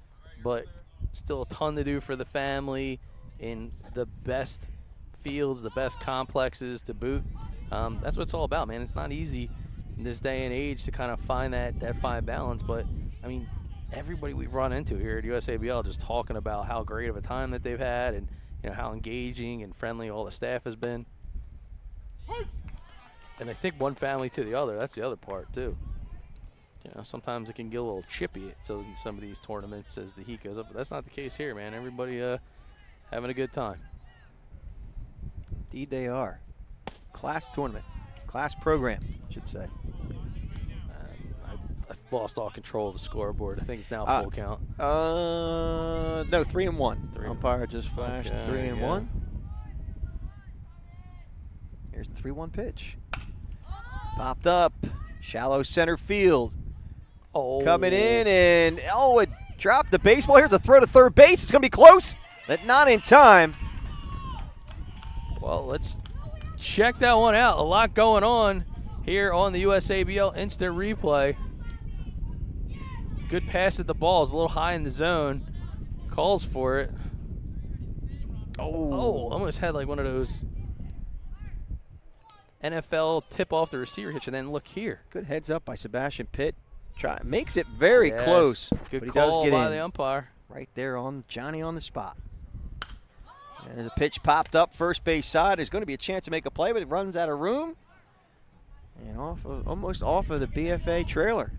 but still a ton to do for the family in the best fields, the best complexes to boot. That's what it's all about, man. It's not easy in this day and age to kind of find that fine balance, but I mean, everybody we've run into here at USABL just talking about how great of a time that they've had, and you know how engaging and friendly all the staff has been. And I think one family to the other, that's the other part too. You know, sometimes it can get a little chippy at some of these tournaments as the heat goes up, but that's not the case here, man. Everybody having a good time. Indeed they are. Class tournament. Class program, I should say. I've lost all control of the scoreboard. I think it's now full count. No, 3-1. Umpire just flashed 3-1. Here's the 3-1 pitch. Popped up. Shallow center field. Coming in, and it dropped the baseball. Here's a throw to third base. It's going to be close, but not in time. Well, let's check that one out. A lot going on here on the USABL instant replay. Good pass at the ball. It's a little high in the zone. Calls for it. Oh, almost had like one of those NFL tip off the receiver hitch, and then look here. Good heads up by Sebastian Pitt. Makes it very close. Good but he call does get by in. the umpire. Right there on Johnny on the spot. And the pitch popped up first base side. There's going to be a chance to make a play, but it runs out of room. And almost off of the BFA trailer.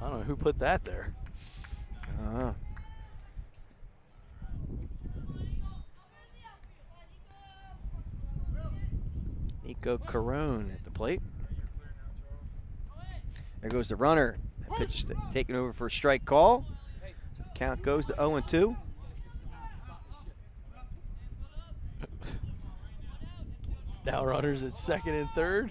I don't know who put that there. Nico Carone at the plate. There goes the runner. That pitch is taken over for a strike call. The count goes to 0-2. Now runners at second and third.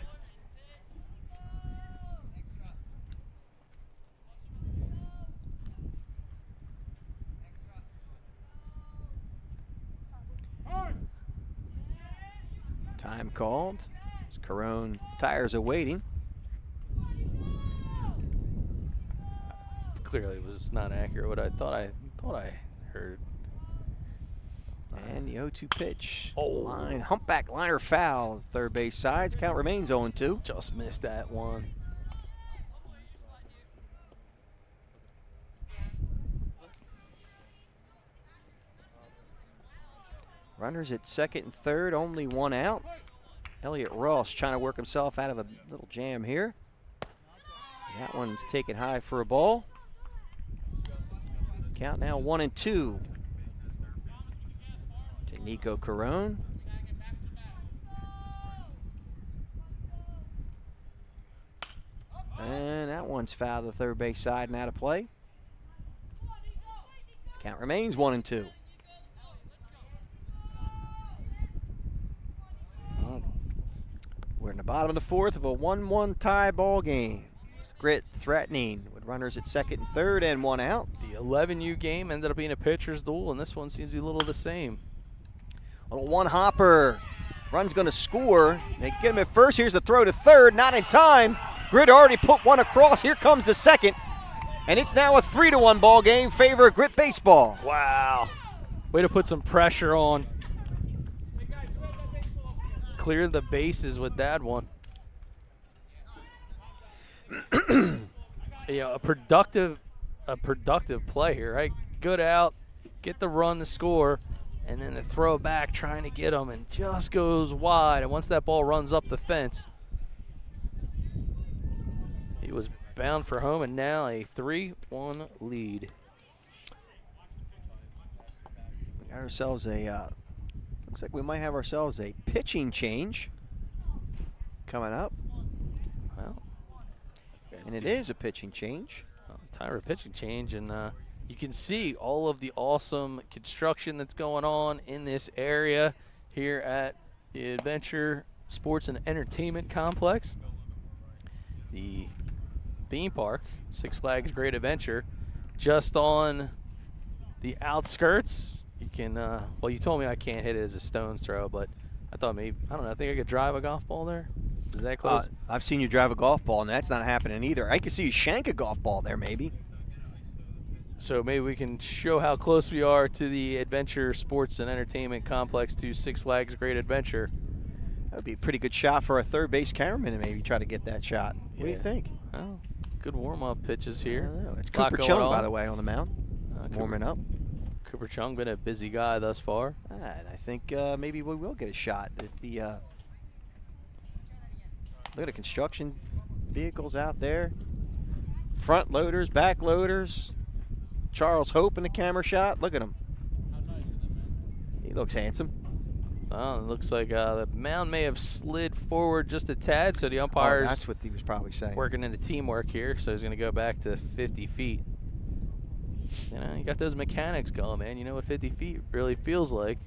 Time called. Carone tires are waiting. Clearly was not accurate what I thought I heard. And the 0-2 pitch. Oh. Humpback liner foul. Third base sides. Count remains 0-2. Just missed that one. Runners at second and third, only one out. Elliott Ross trying to work himself out of a little jam here. That one's taken high for a ball. Count now 1-2 to Nico Carone. And that one's fouled to the third base side and out of play. Count remains 1-2. We're in the bottom of the fourth of a 1-1 tie ball game. It's Grit threatening with runners at second and third and one out. The 11U game ended up being a pitcher's duel, and this one seems to be a little the same. Little one hopper. Run's going to score. They get him at first. Here's the throw to third. Not in time. Grit already put one across. Here comes the second. And it's now a 3-1 ball game. Favor of Grit baseball. Wow. Way to put some pressure on. Clear the bases with that one. A productive play here, right? Good out, get the run to score, and then the throw back trying to get him, and just goes wide. And once that ball runs up the fence, he was bound for home, and now a 3-1 lead. We got ourselves a looks like we might have ourselves a pitching change coming up. Well, and it is a pitching change. Time for a pitching change, and you can see all of the awesome construction that's going on in this area here at the Adventure Sports and Entertainment Complex. The theme park, Six Flags Great Adventure, just on the outskirts. You can, well, you told me I can't hit it as a stone's throw, but I thought maybe, I don't know, I think I could drive a golf ball there. Is that close? I've seen you drive a golf ball, and that's not happening either. I could see you shank a golf ball there, maybe. So maybe we can show how close we are to the Adventure Sports and Entertainment Complex to Six Flags Great Adventure. That would be a pretty good shot for a third base cameraman to maybe try to get that shot. What do you think? Oh, good warm-up pitches here. It's Cooper Chung, by the way, on the mound, warming up. Cooper Chung been a busy guy thus far. And I think maybe we will get a shot. If the look at the construction vehicles out there. Front loaders, back loaders. Charles Hope in the camera shot. Look at him. He looks handsome. Oh, it looks like the mound may have slid forward just a tad, so the umpire's that's what he was probably saying. working into teamwork here, so he's going to go back to 50 feet. You know, you got those mechanics going, man. You know what 50 feet really feels like.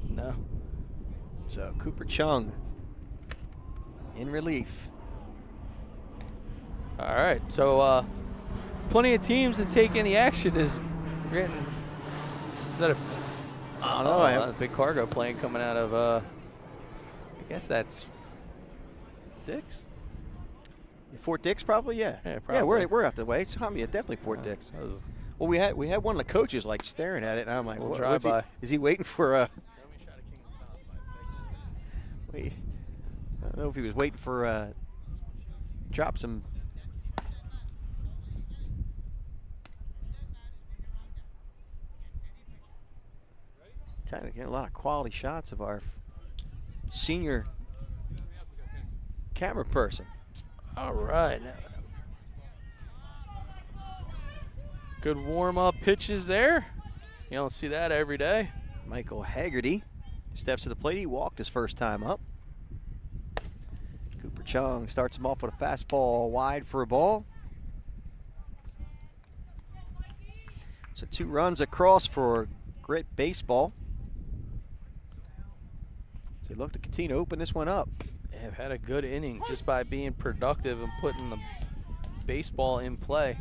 No. So Cooper Chung in relief. All right, so plenty of teams that take any action is getting. Is that a? I don't know. A big cargo plane coming out of. I guess that's Dix. Fort Dix, probably, yeah. Yeah, probably. Yeah, we're out the way. It's definitely Fort Dix. I was Well, we had one of the coaches like staring at it, and I'm like, We'll what, drive by. is he waiting for a? Wait, I don't know if he was waiting for drop some. Time to get a lot of quality shots of our senior camera person. All right. Good warm-up pitches there. You don't see that every day. Michael Haggerty steps to the plate. He walked his first time up. Cooper Chung starts him off with a fastball wide for a ball. So 2 runs across for Grit Baseball. So they look to continue to open this one up. They have had a good inning just by being productive and putting the baseball in play.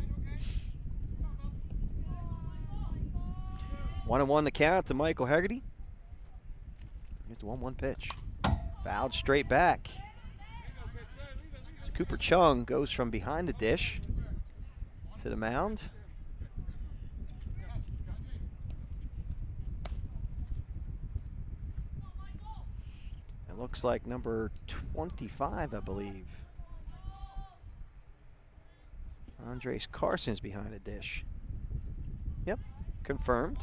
1-1 the count to Michael Haggerty. Here's the 1-1 pitch. Fouled straight back. So Cooper Chung goes from behind the dish to the mound. It looks like number 25, I believe. Andres Carson's behind the dish. Yep, confirmed.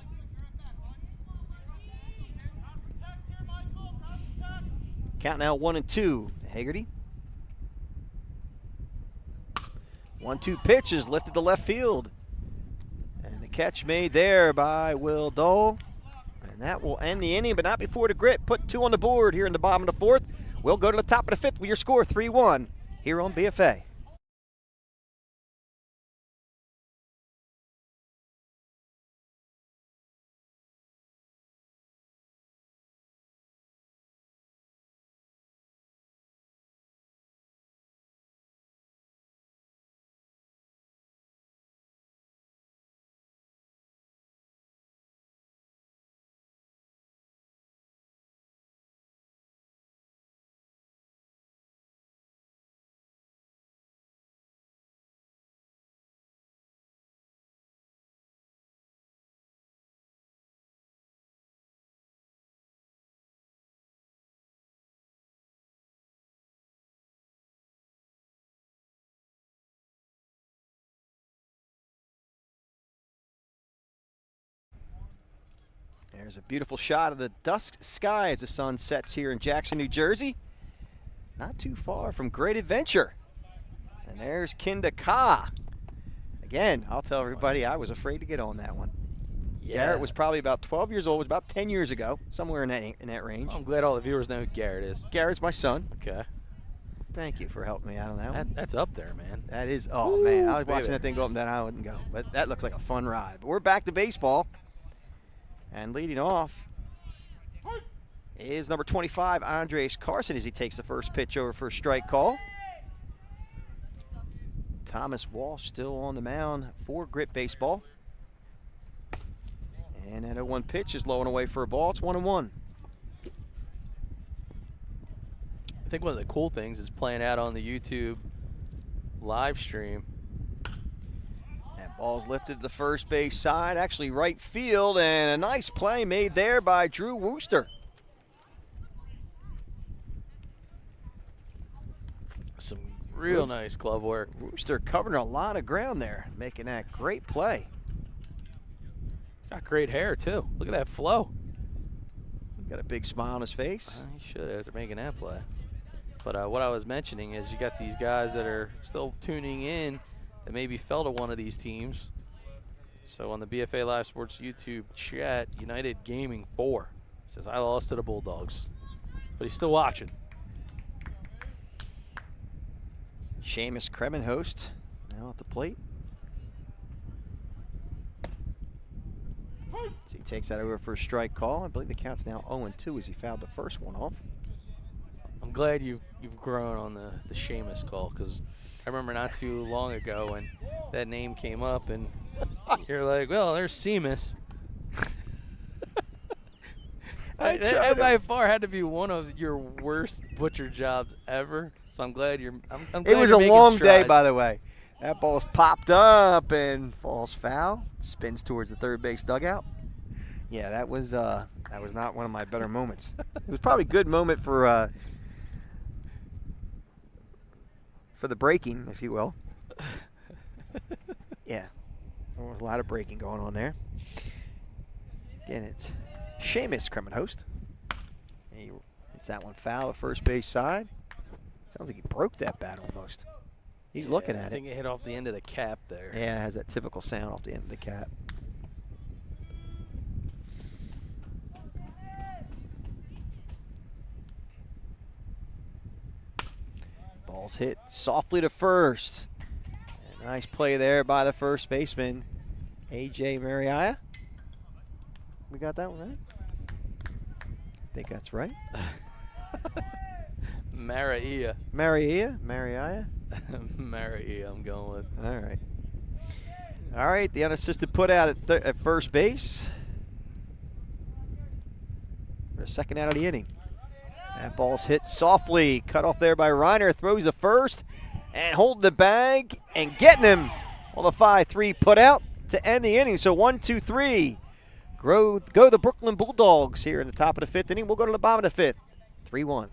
Count now 1-2. Haggerty. 1-2 pitch is lifted to left field. And the catch made there by Will Dole. And that will end the inning, but not before the Grit put 2 on the board here in the bottom of the 4th. We'll go to the top of the 5th with your score 3-1 here on BFA. There's a beautiful shot of the dusk sky as the sun sets here in Jackson, New Jersey. Not too far from Great Adventure. And there's Kinda Ka. Again, I'll tell everybody I was afraid to get on that one. Yeah. Garrett was probably about 12 years old. It was about 10 years ago, somewhere in that range. I'm glad all the viewers know who Garrett is. Garrett's my son. Okay. Thank you for helping me out on that one. That's up there, man. That is, oh man, I was watching baby. that thing go up and down, I wouldn't go. But that looks like a fun ride. But we're back to baseball. And leading off is number 25, Andres Carson, as he takes the first pitch over for a strike call. Thomas Walsh still on the mound for Grit Baseball. And that 0-1 pitch is low and away for a ball. It's 1-1. I think one of the cool things is playing out on the YouTube live stream. That ball's lifted to the first base side, actually right field, and a nice play made there by Drew Wooster. Some real nice glove work. Wooster covering a lot of ground there, making that great play. Got great hair, too. Look at that flow. Got a big smile on his face. He should after making that play. But what I was mentioning is you got these guys that are still tuning in that maybe fell to one of these teams. So on the BFA Live Sports YouTube chat, United Gaming 4 says, I lost to the Bulldogs. But he's still watching. Seamus Kremenhost now at the plate. So he takes that over for a strike call. I believe the count's now 0-2 as he fouled the first one off. I'm glad you've grown on the Seamus call, because I remember not too long ago when that name came up and you're like, well, there's Seamus. That by far had to be one of your worst butcher jobs ever. So I'm glad you're. I'm glad It was you're a making long day, strides. by the way. That ball's popped up and falls foul. Spins towards the third base dugout. Yeah, that was not one of my better moments. It was probably a good moment for the breaking, if you will. Yeah, there was a lot of breaking going on there. Again, it's Seamus, Kremen host. He hits that one foul at first base side. Sounds like he broke that bat almost. He's looking at it. I think it hit off the end of the cap there. Yeah, it has that typical sound off the end of the cap. Ball's hit softly to first. And nice play there by the first baseman, A.J. Mariah. We got that one right? I think that's right. Mariah. Mariah? Mariah, I'm going with. All right. All right, the unassisted put out at first base. For the second out of the inning. That ball's hit softly, cut off there by Reiner, throws the first, and holding the bag and getting him on the 5-3 put out to end the inning. So 1-2-3. Go the Brooklyn Bulldogs here in the top of the fifth inning. We'll go to the bottom of the fifth. 3-1.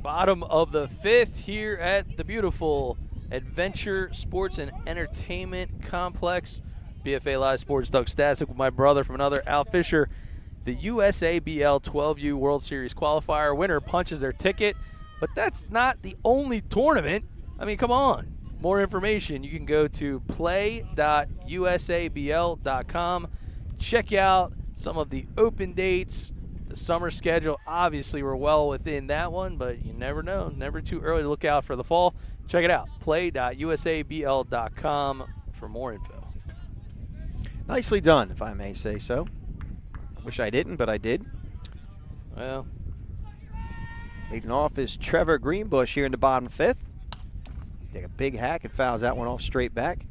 Bottom of the fifth here at the beautiful Adventure Sports and Entertainment Complex. BFA Live Sports, Doug Stasic with my brother from another, Al Fisher. The USABL 12U World Series Qualifier winner punches their ticket, but that's not the only tournament. I mean, come on. More information, you can go to play.usabl.com. Check out some of the open dates, the summer schedule. Obviously, we're well within that one, but you never know. Never too early to look out for the fall. Check it out, play.usabl.com for more info. Nicely done, if I may say so. Wish I didn't, but I did. Well, leading off is Trevor Greenbush here in the bottom fifth. He's taking a big hack and fouls that one off straight back.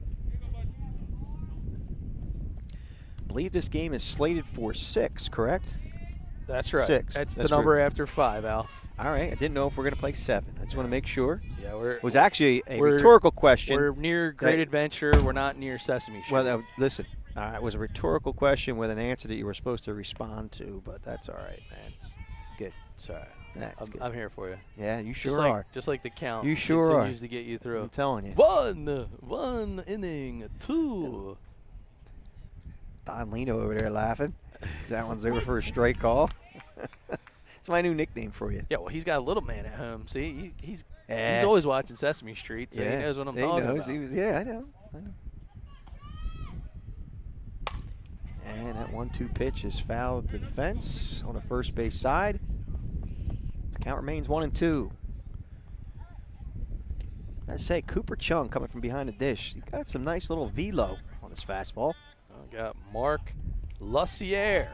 I believe this game is slated for 6, correct? that's right. 6. That's the number after 5, Al. All right, I didn't know if we're going to play 7. I just want to make sure. Yeah, it was actually a rhetorical question. We're near Great Adventure. We're not near Sesame Street. Well, listen, it was a rhetorical question with an answer that you were supposed to respond to, but that's all right, man. It's good. It's all right. That's good. I'm here for you. Yeah, you sure are. Just like the count. You sure are. Continues to get you through. I'm telling you. 1 inning, 2. Don Lino over there laughing. That one's over for a straight call. It's my new nickname for you. Yeah, well, he's got a little man at home. See, he's always watching Sesame Street, so he knows what I'm talking about. Yeah, I know. And that 1-2 pitch is fouled to the fence on the first base side. The count remains 1-2. I say, Cooper Chung coming from behind the dish. He got some nice little velo on his fastball. I got Mark Lussier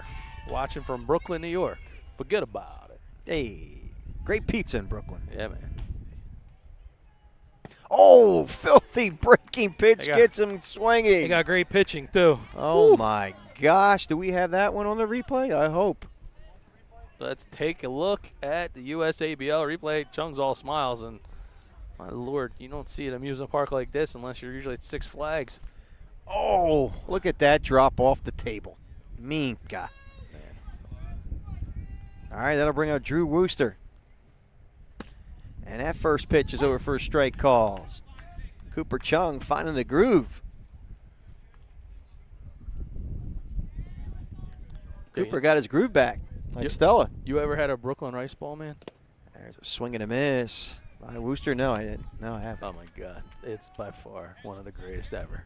watching from Brooklyn, New York. Forget about it. Hey, great pizza in Brooklyn. Yeah, man. Oh, filthy breaking pitch gets him swinging. They got great pitching, too. Oh, my gosh. Do we have that one on the replay? I hope. Let's take a look at the USABL replay. Chung's all smiles, and my Lord, you don't see an amusement park like this unless you're usually at Six Flags. Oh, look at that drop off the table. Minka. All right, that'll bring out Drew Wooster. And that first pitch is over for a strike calls. Cooper Chung finding the groove. Cooper got his groove back, like Stella. You ever had a Brooklyn rice ball, man? There's a swing and a miss. By Wooster, no, I didn't. No, I haven't. Oh, my God. It's by far one of the greatest ever.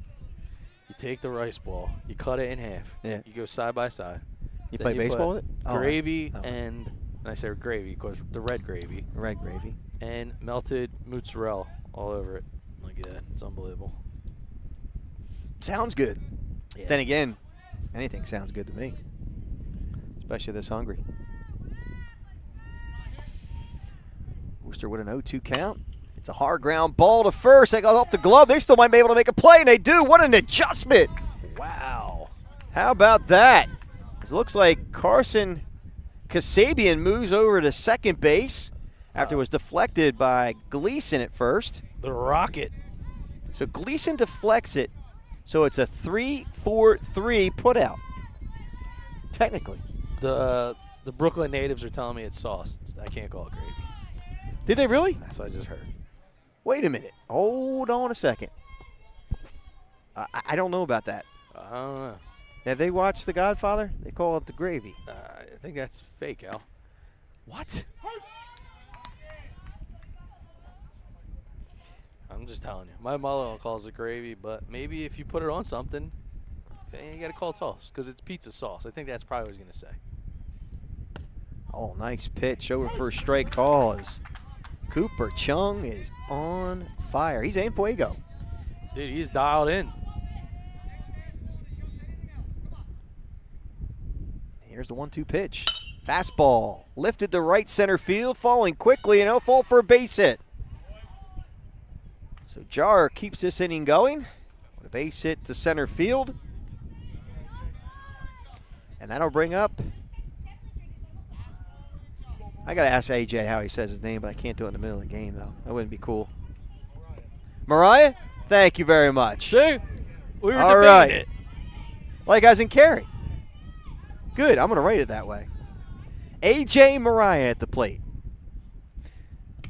You take the rice ball, you cut it in half. Yeah. You go side by side. You play baseball with it? Gravy and I say gravy, of course, the red gravy. Red gravy. And melted mozzarella all over it. Look at that. It's unbelievable. Sounds good. Yeah. Then again, anything sounds good to me, especially this hungry. Wooster with an 0-2 count. It's a hard ground ball to first. They got off the glove. They still might be able to make a play, and they do. What an adjustment. Wow. How about that? It looks like Carson Kasabian moves over to second base after it was deflected by Gleason at first. The Rocket. So Gleason deflects it. So it's a 3-4-3 putout. Technically. The Brooklyn natives are telling me it's sauce. I can't call it gravy. Did they really? That's what I just heard. Wait a minute. Hold on a second. I don't know about that. I don't know. Have they watched The Godfather? They call it the gravy. I think that's fake, Al. What? I'm just telling you. My mother calls it gravy, but maybe if you put it on something, you got to call it sauce because it's pizza sauce. I think that's probably what he's going to say. Oh, nice pitch over for a strike call as Cooper Chung is on fire. He's en fuego. Dude, he's dialed in. Here's the 1-2 pitch. Fastball lifted to right center field, falling quickly, and he'll fall for a base hit. So Jar keeps this inning going with a base hit to center field. And that'll bring up, I got to ask AJ how he says his name, but I can't do it in the middle of the game, though. That wouldn't be cool. Mariah, thank you very much. See? We were All debating right. it. Like as in Carey. Good, I'm going to rate it that way. AJ Mariah at the plate.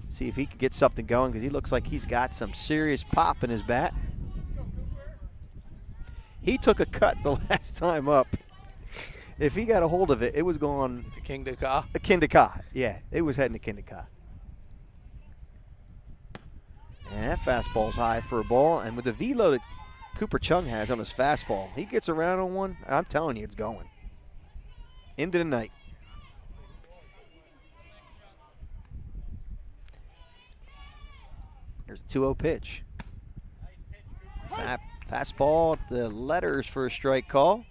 Let's see if he can get something going because he looks like he's got some serious pop in his bat. He took a cut the last time up. If he got a hold of it, it was going to King to Ka. King to Ka. Yeah, it was heading to King to Ka. And that fastball's high for a ball. And with the velo that Cooper Chung has on his fastball, he gets around on one. I'm telling you, it's going. Into the night. There's a 2-0 pitch. Fastball at the letters for a strike call.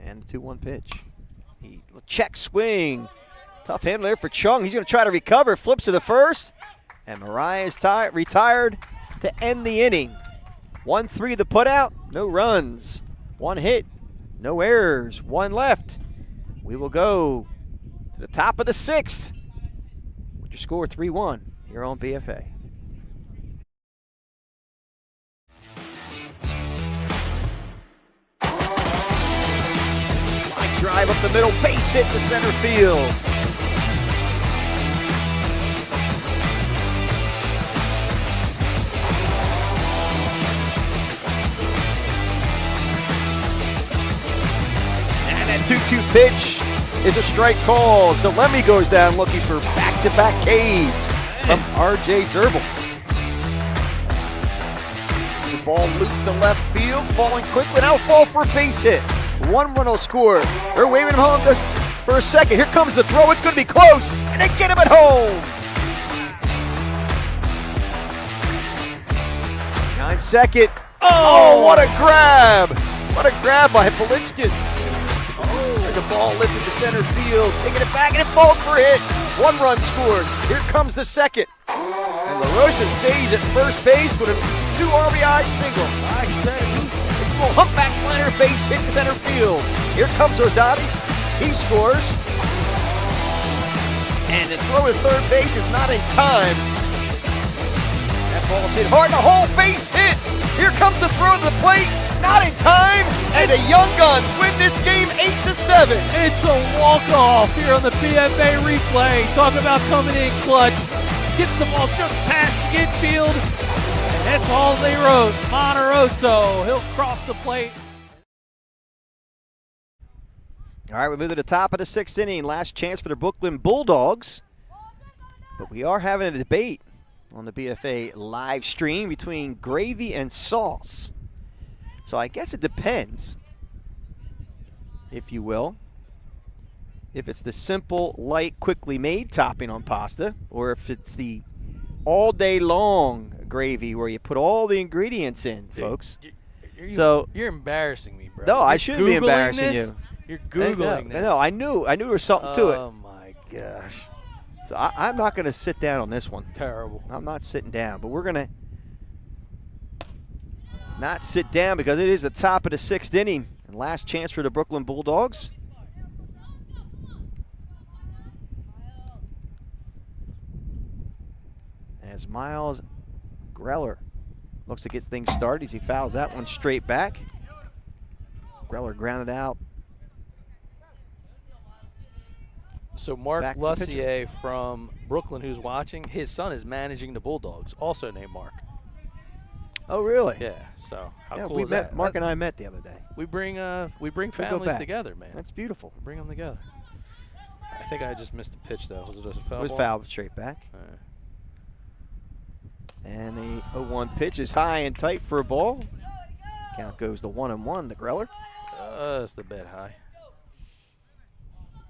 And the 2-1 pitch. Check swing. Tough handle there for Chung. He's going to try to recover. Flips to the first. And Mariah is retired to end the inning. 1-3 the putout. No runs. 1 hit. No errors. 1 left. We will go to the top of the 6th. With your score 3-1 here on BFA. Line drive up the middle. Base hit to center field. That 2-2 pitch is a strike call. DeLemme goes down looking for back-to-back Ks from R.J. Usabl. The ball looped to left field, falling quickly. Now fall for a base hit. 1 run will score. They're waving him home for a second. Here comes the throw. It's going to be close. And they get him at home. 9-second. Oh, what a grab. What a grab by Polichkin. There's a ball lifted to center field. Taking it back, and it falls for a hit. 1 run scores. Here comes the second. And LaRosa stays at first base with a 2 RBI single. I said it's a little humpback liner base hit to center field. Here comes Usabl. He scores. And the throw to third base is not in time. That ball's hit hard. The whole base hit. Here comes the throw to the plate. Not in time. And the Young Guns win this game 8-7. It's a walk-off here on the PFA replay. Talk about coming in clutch. Gets the ball just past the infield. And that's all they wrote. Monteroso, he'll cross the plate. All right, we move to the top of the 6th inning. Last chance for the Brooklyn Bulldogs. But we are having a debate on the BFA live stream between gravy and sauce. So I guess it depends, if you will, if it's the simple, light, quickly made topping on pasta, or if it's the all day long gravy where you put all the ingredients in, folks. You're embarrassing me, bro. No, I shouldn't be embarrassing you. You're Googling this. No, I knew there was something to it. Oh, my gosh. So I'm not going to sit down on this one. Terrible. I'm not sitting down, but we're going to not sit down because it is the top of the 6th inning. And last chance for the Brooklyn Bulldogs. As Miles Greller looks to get things started as he fouls that one straight back. Greller grounded out. So Mark Lussier from Brooklyn, who's watching, his son is managing the Bulldogs, also named Mark. Oh, really? Yeah. So how yeah, cool we is met, that? Mark and I met the other day. We bring families together, man. That's beautiful. We bring them together. I think I just missed a pitch though. Was it just a foul? It was ball? foul straight back. And the 0-1 pitch is high and tight for a ball. Count goes to 1-1 to Greller. It's the bet high.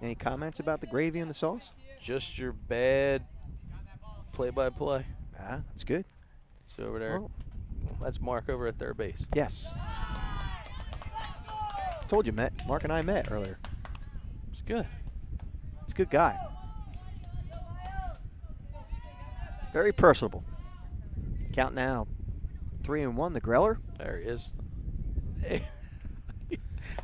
Any comments about the gravy and the sauce? Just your bad play-by-play. Ah, that's good. So over there, that's Mark over at third base. Yes. Told you, Mark and I met earlier. It's good. He's a good guy. Very personable. Count now 3-1 to Greller. There he is.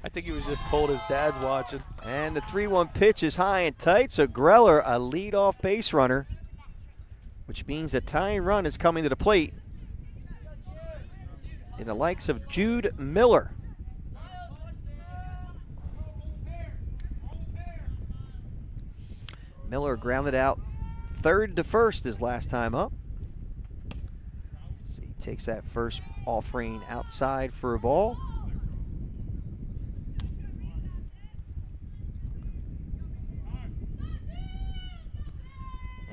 I think he was just told his dad's watching. And the 3-1 pitch is high and tight, so Greller, a leadoff base runner, which means the tying run is coming to the plate in the likes of Jude Miller. Miller grounded out third to first his last time up. So he takes that first offering outside for a ball.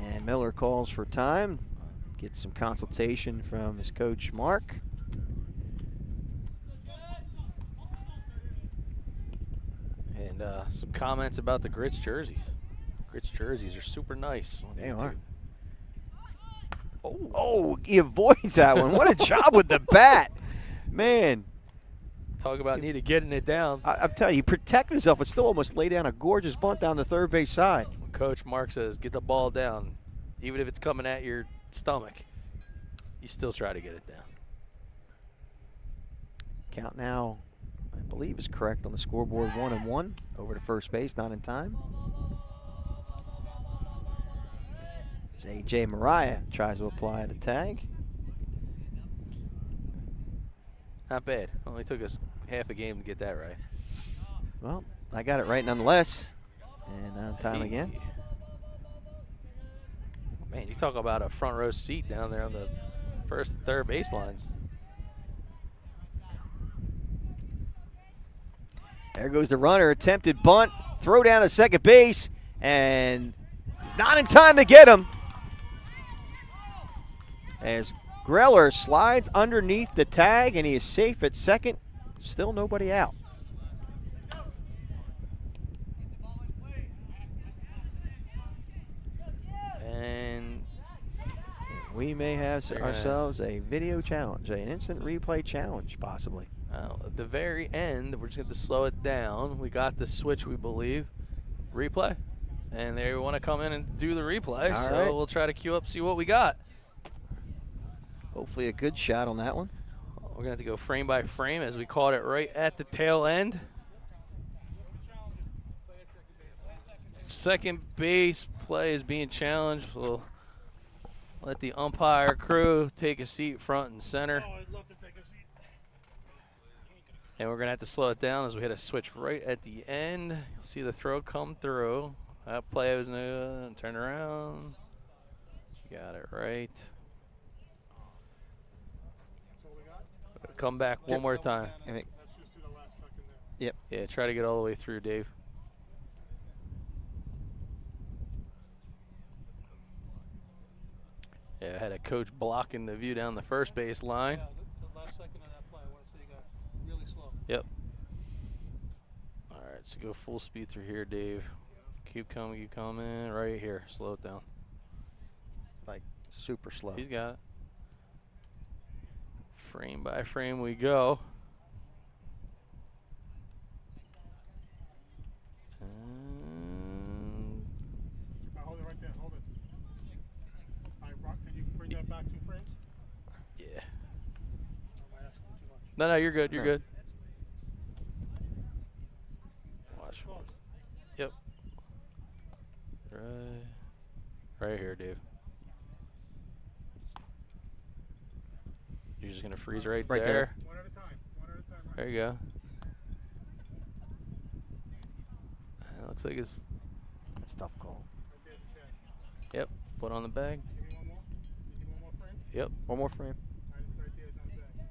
And Miller calls for time, gets some consultation from his coach, Mark. And some comments about the Grits jerseys. Grits jerseys are super nice. They are. Oh, he avoids that one. What a job with the bat. Man. Talk about needed getting it down. I'm telling you, he protected himself, but still almost laid down a gorgeous bunt down the third base side. Coach Mark says, get the ball down. Even if it's coming at your stomach, you still try to get it down. Count now, I believe, is correct on the scoreboard. 1-1 over to first base, not in time. A.J. Mariah tries to apply the tag. Not bad. Only took us half a game to get that right. Well, I got it right nonetheless. And on time again. Man, you talk about a front row seat down there on the first and third baselines. There goes the runner. Attempted bunt. Throw down to second base. And he's not in time to get him. As Greller slides underneath the tag, and he is safe at second. Still nobody out. we may have They're gonna- ourselves a video challenge, an instant replay challenge, possibly. At the very end, we're just going to slow it down. We got the switch, we believe. Replay. And they want to come in and do the replay, All so right. we'll try to queue up, see what we got. Hopefully a good shot on that one. We're going to have to go frame by frame as we caught it right at the tail end. Second base play is being challenged. We'll let the umpire crew take a seat front and center. Oh, I'd love to take a seat. And we're going to have to slow it down as we hit a switch right at the end. You'll see the throw come through. That play was new. Turn around. You got it right. That's all we got? Come back one more time. And it- Let's just do the last tuck in there. Yeah, try to get all the way through, Dave. Yeah, I had a coach blocking the view down the first base line. Yeah, the last second of that play, I want to say you got really slow. Yep. All right, so go full speed through here, Dave. Keep coming. Right here. Slow it down. Like super slow. He's got it. Frame by frame we go. And Hold it right there. Hold it. All right, Brock, can you bring that back 2 frames? yeah. Am I asking too much? No, you're good. You're No. good. Watch. Close. Yep. Right here, Dave. You're just gonna freeze right Right there. there. One at a time. One at a time. Right? There you go. It looks like it's That's a tough call. Right there's the tag. yep. Foot on the bag. Give me one more. Give me one more frame. Yep. One more frame. Right there's on the bag.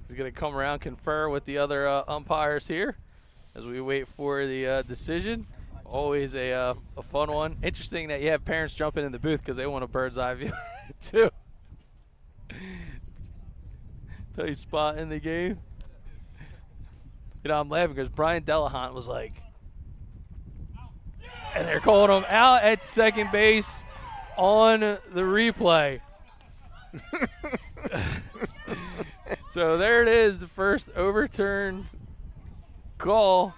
He's gonna come around, confer with the other umpires here, as we wait for the decision. Always a fun one. Interesting that you have parents jumping in the booth because they want a bird's eye view too. Tell you spot in the game. You know, I'm laughing because Brian Delahant was like, and they're calling him out at second base on the replay. So there it is, the first overturned call,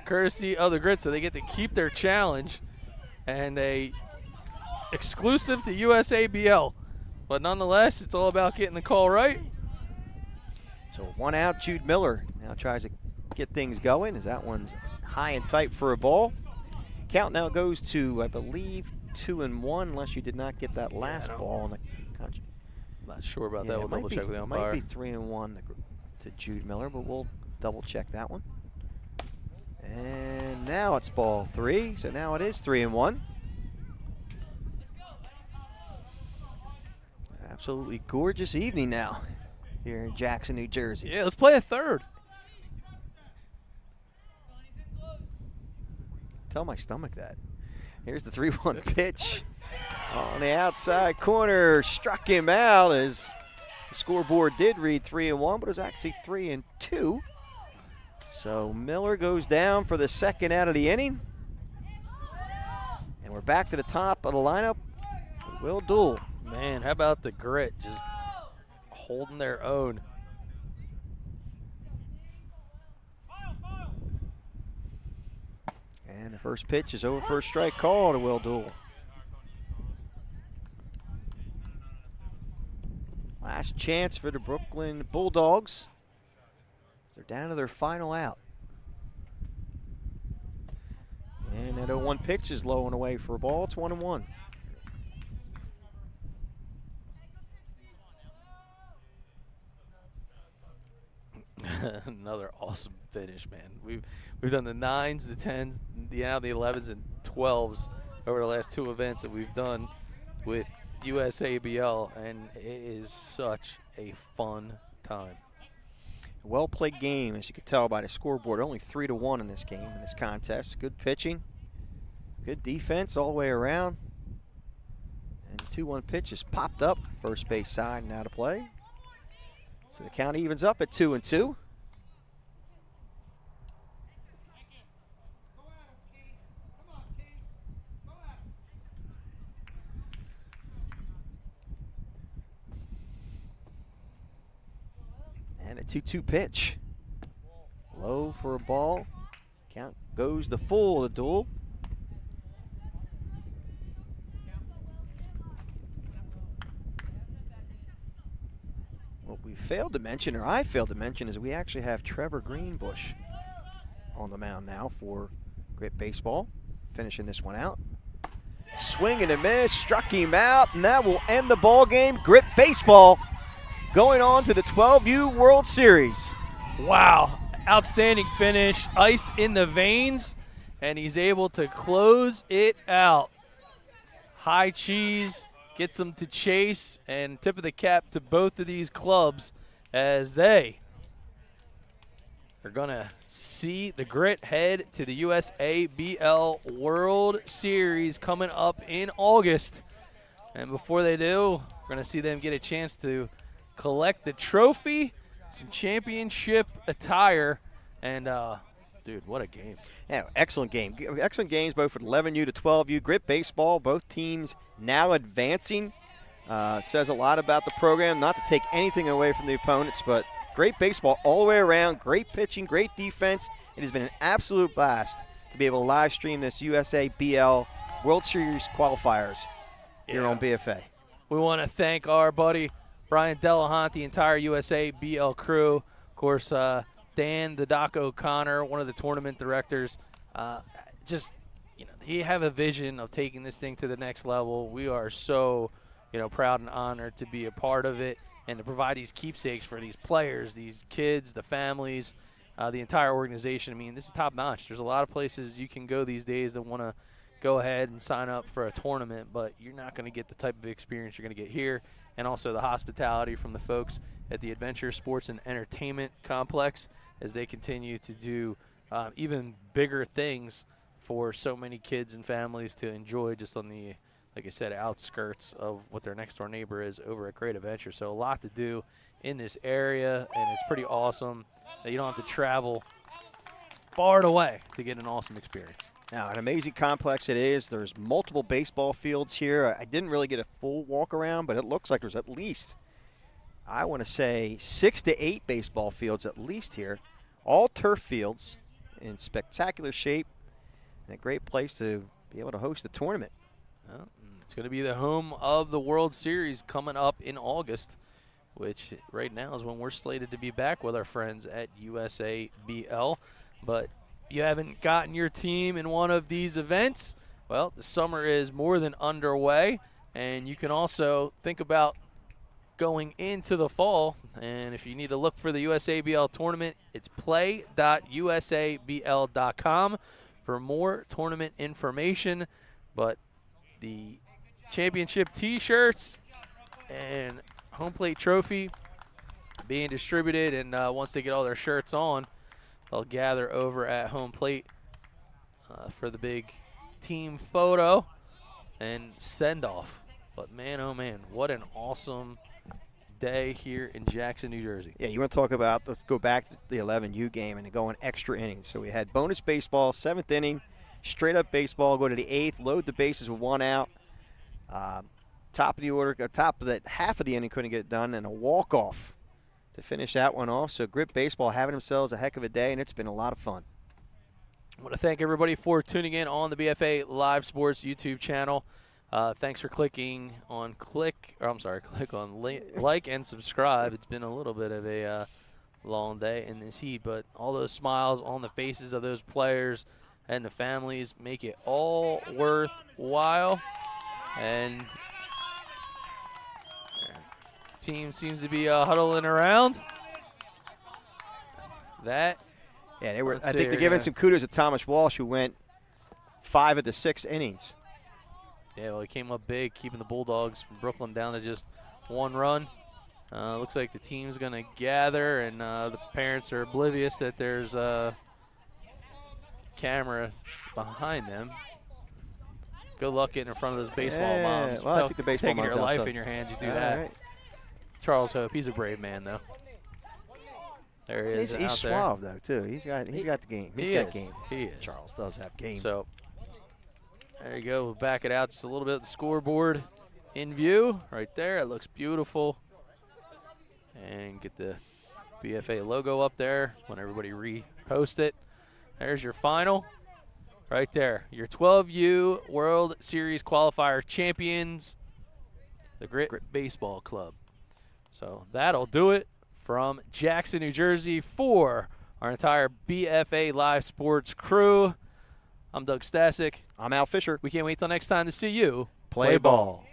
courtesy of the Grit. So they get to keep their challenge, and a exclusive to USABL. But nonetheless, it's all about getting the call right. So 1 out, Jude Miller now tries to get things going as that one's high and tight for a ball. Count now goes to, I believe, 2-1, unless you did not get that last I don't- ball on the contract. Not sure about Yeah, that. it We'll might double be- check with the Might umpire. be 3-1 to Jude Miller, but we'll double check that one. And now it's ball 3, so now it is 3-1. Absolutely gorgeous evening now here in Jackson, New Jersey. Yeah, let's play a third. Tell my stomach that. Here's the 3-1 pitch on the outside corner. Struck him out as the scoreboard did read 3-1, but it was actually 3-2. So Miller goes down for the second out of the inning. And we're back to the top of the lineup. Will Duel. Man, how about the Grit just holding their own? And the first pitch is over for a strike call to Will Duel. Last chance for the Brooklyn Bulldogs. They're down to their final out. And that 0-1 pitch is low and away for a ball. It's 1-1. Another awesome finish, man. We've done the 9s, the 10s, now the 11s and 12s over the last 2 events that we've done with USABL, and it is such a fun time. Well played game, as you can tell by the scoreboard. Only 3-1 in this game, in this contest. Good pitching, good defense all the way around. And the 2-1 pitch is popped up, first base side now to play. So the count evens up at 2-2. And a 2-2 pitch. Low for a ball. Count goes the full of the duel. What we failed to mention, or I failed to mention, is we actually have Trevor Greenbush on the mound now for Grit Baseball, finishing this one out. Swing and a miss, struck him out, and that will end the ball game. Grit Baseball going on to the 12U World Series. Wow, outstanding finish, ice in the veins, and he's able to close it out. High cheese gets them to chase, and tip of the cap to both of these clubs as they are going to see the Grit head to the USABL World Series coming up in August. And before they do, we're going to see them get a chance to collect the trophy, some championship attire, and dude, what a game. Yeah, excellent game. Excellent games both with 11U to 12U. Grit Baseball, both teams now advancing. Says a lot about the program, not to take anything away from the opponents, but great baseball all the way around, great pitching, great defense. It has been an absolute blast to be able to live stream this USABL World Series qualifiers here on BFA. We want to thank our buddy Brian Delahunt, the entire USABL crew. Of course, Dan the Doc O'Connor, one of the tournament directors. They have a vision of taking this thing to the next level. We are so, proud and honored to be a part of it and to provide these keepsakes for these players, these kids, the families, the entire organization. I mean, this is top notch. There's a lot of places you can go these days that want to go ahead and sign up for a tournament, but you're not going to get the type of experience you're going to get here, and also the hospitality from the folks at the Adventure Sports and Entertainment Complex as they continue to do even bigger things for so many kids and families to enjoy just on the, like I said, outskirts of what their next door neighbor is over at Great Adventure. So a lot to do in this area, and it's pretty awesome that you don't have to travel far and away to get an awesome experience. Now, an amazing complex it is. There's multiple baseball fields here. I didn't really get a full walk around, but it looks like there's at least, I want to say, 6 to 8 baseball fields at least here. All turf fields in spectacular shape, and a great place to be able to host a tournament. Well, it's going to be the home of the World Series coming up in August, which right now is when we're slated to be back with our friends at USABL. But you haven't gotten your team in one of these events, well, the summer is more than underway, and you can also think about going into the fall. And if you need to look for the USABL tournament, it's play.usabl.com for more tournament information. But the championship T-shirts and home plate trophy being distributed, and once they get all their shirts on, they'll gather over at home plate for the big team photo and send-off. But man, oh man, what an awesome day here in Jackson, New Jersey. Yeah, you want to talk about, let's go back to the 11U game and go in extra innings. So we had bonus baseball, 7th inning, straight up baseball, go to the 8th, load the bases with 1 out. Top of the order, top of that half of the inning couldn't get it done, and a walk-off to finish that one off. So Grit Baseball having themselves a heck of a day, and it's been a lot of fun. I want to thank everybody for tuning in on the BFA Live Sports YouTube channel. Thanks for clicking on click on like and subscribe. It's been a little bit of a long day in this heat, but all those smiles on the faces of those players and the families make it all worthwhile. And the team seems to be huddling around. Yeah, they were. I think they're giving some kudos to Thomas Walsh, who went 5 of the 6 innings. Yeah, well, he came up big, keeping the Bulldogs from Brooklyn down to just 1 run. Looks like the team's going to gather, and the parents are oblivious that there's a camera behind them. Good luck getting in front of those baseball moms. Well, I think the baseball taking moms your life also in your hands, you do that. Right. Charles Hope, he's a brave man, though. There he is. He's suave, though, too. He's got the game. He's got game. He is. Charles does have game. So there you go. We'll back it out just a little bit. The scoreboard in view right there. It looks beautiful. And get the BFA logo up there when everybody repost it. There's your final right there. Your 12U World Series qualifier champions, the Grit Baseball Club. So that'll do it from Jackson, New Jersey for our entire BFA Live Sports crew. I'm Doug Stasic. I'm Al Fisher. We can't wait till next time to see you Play ball.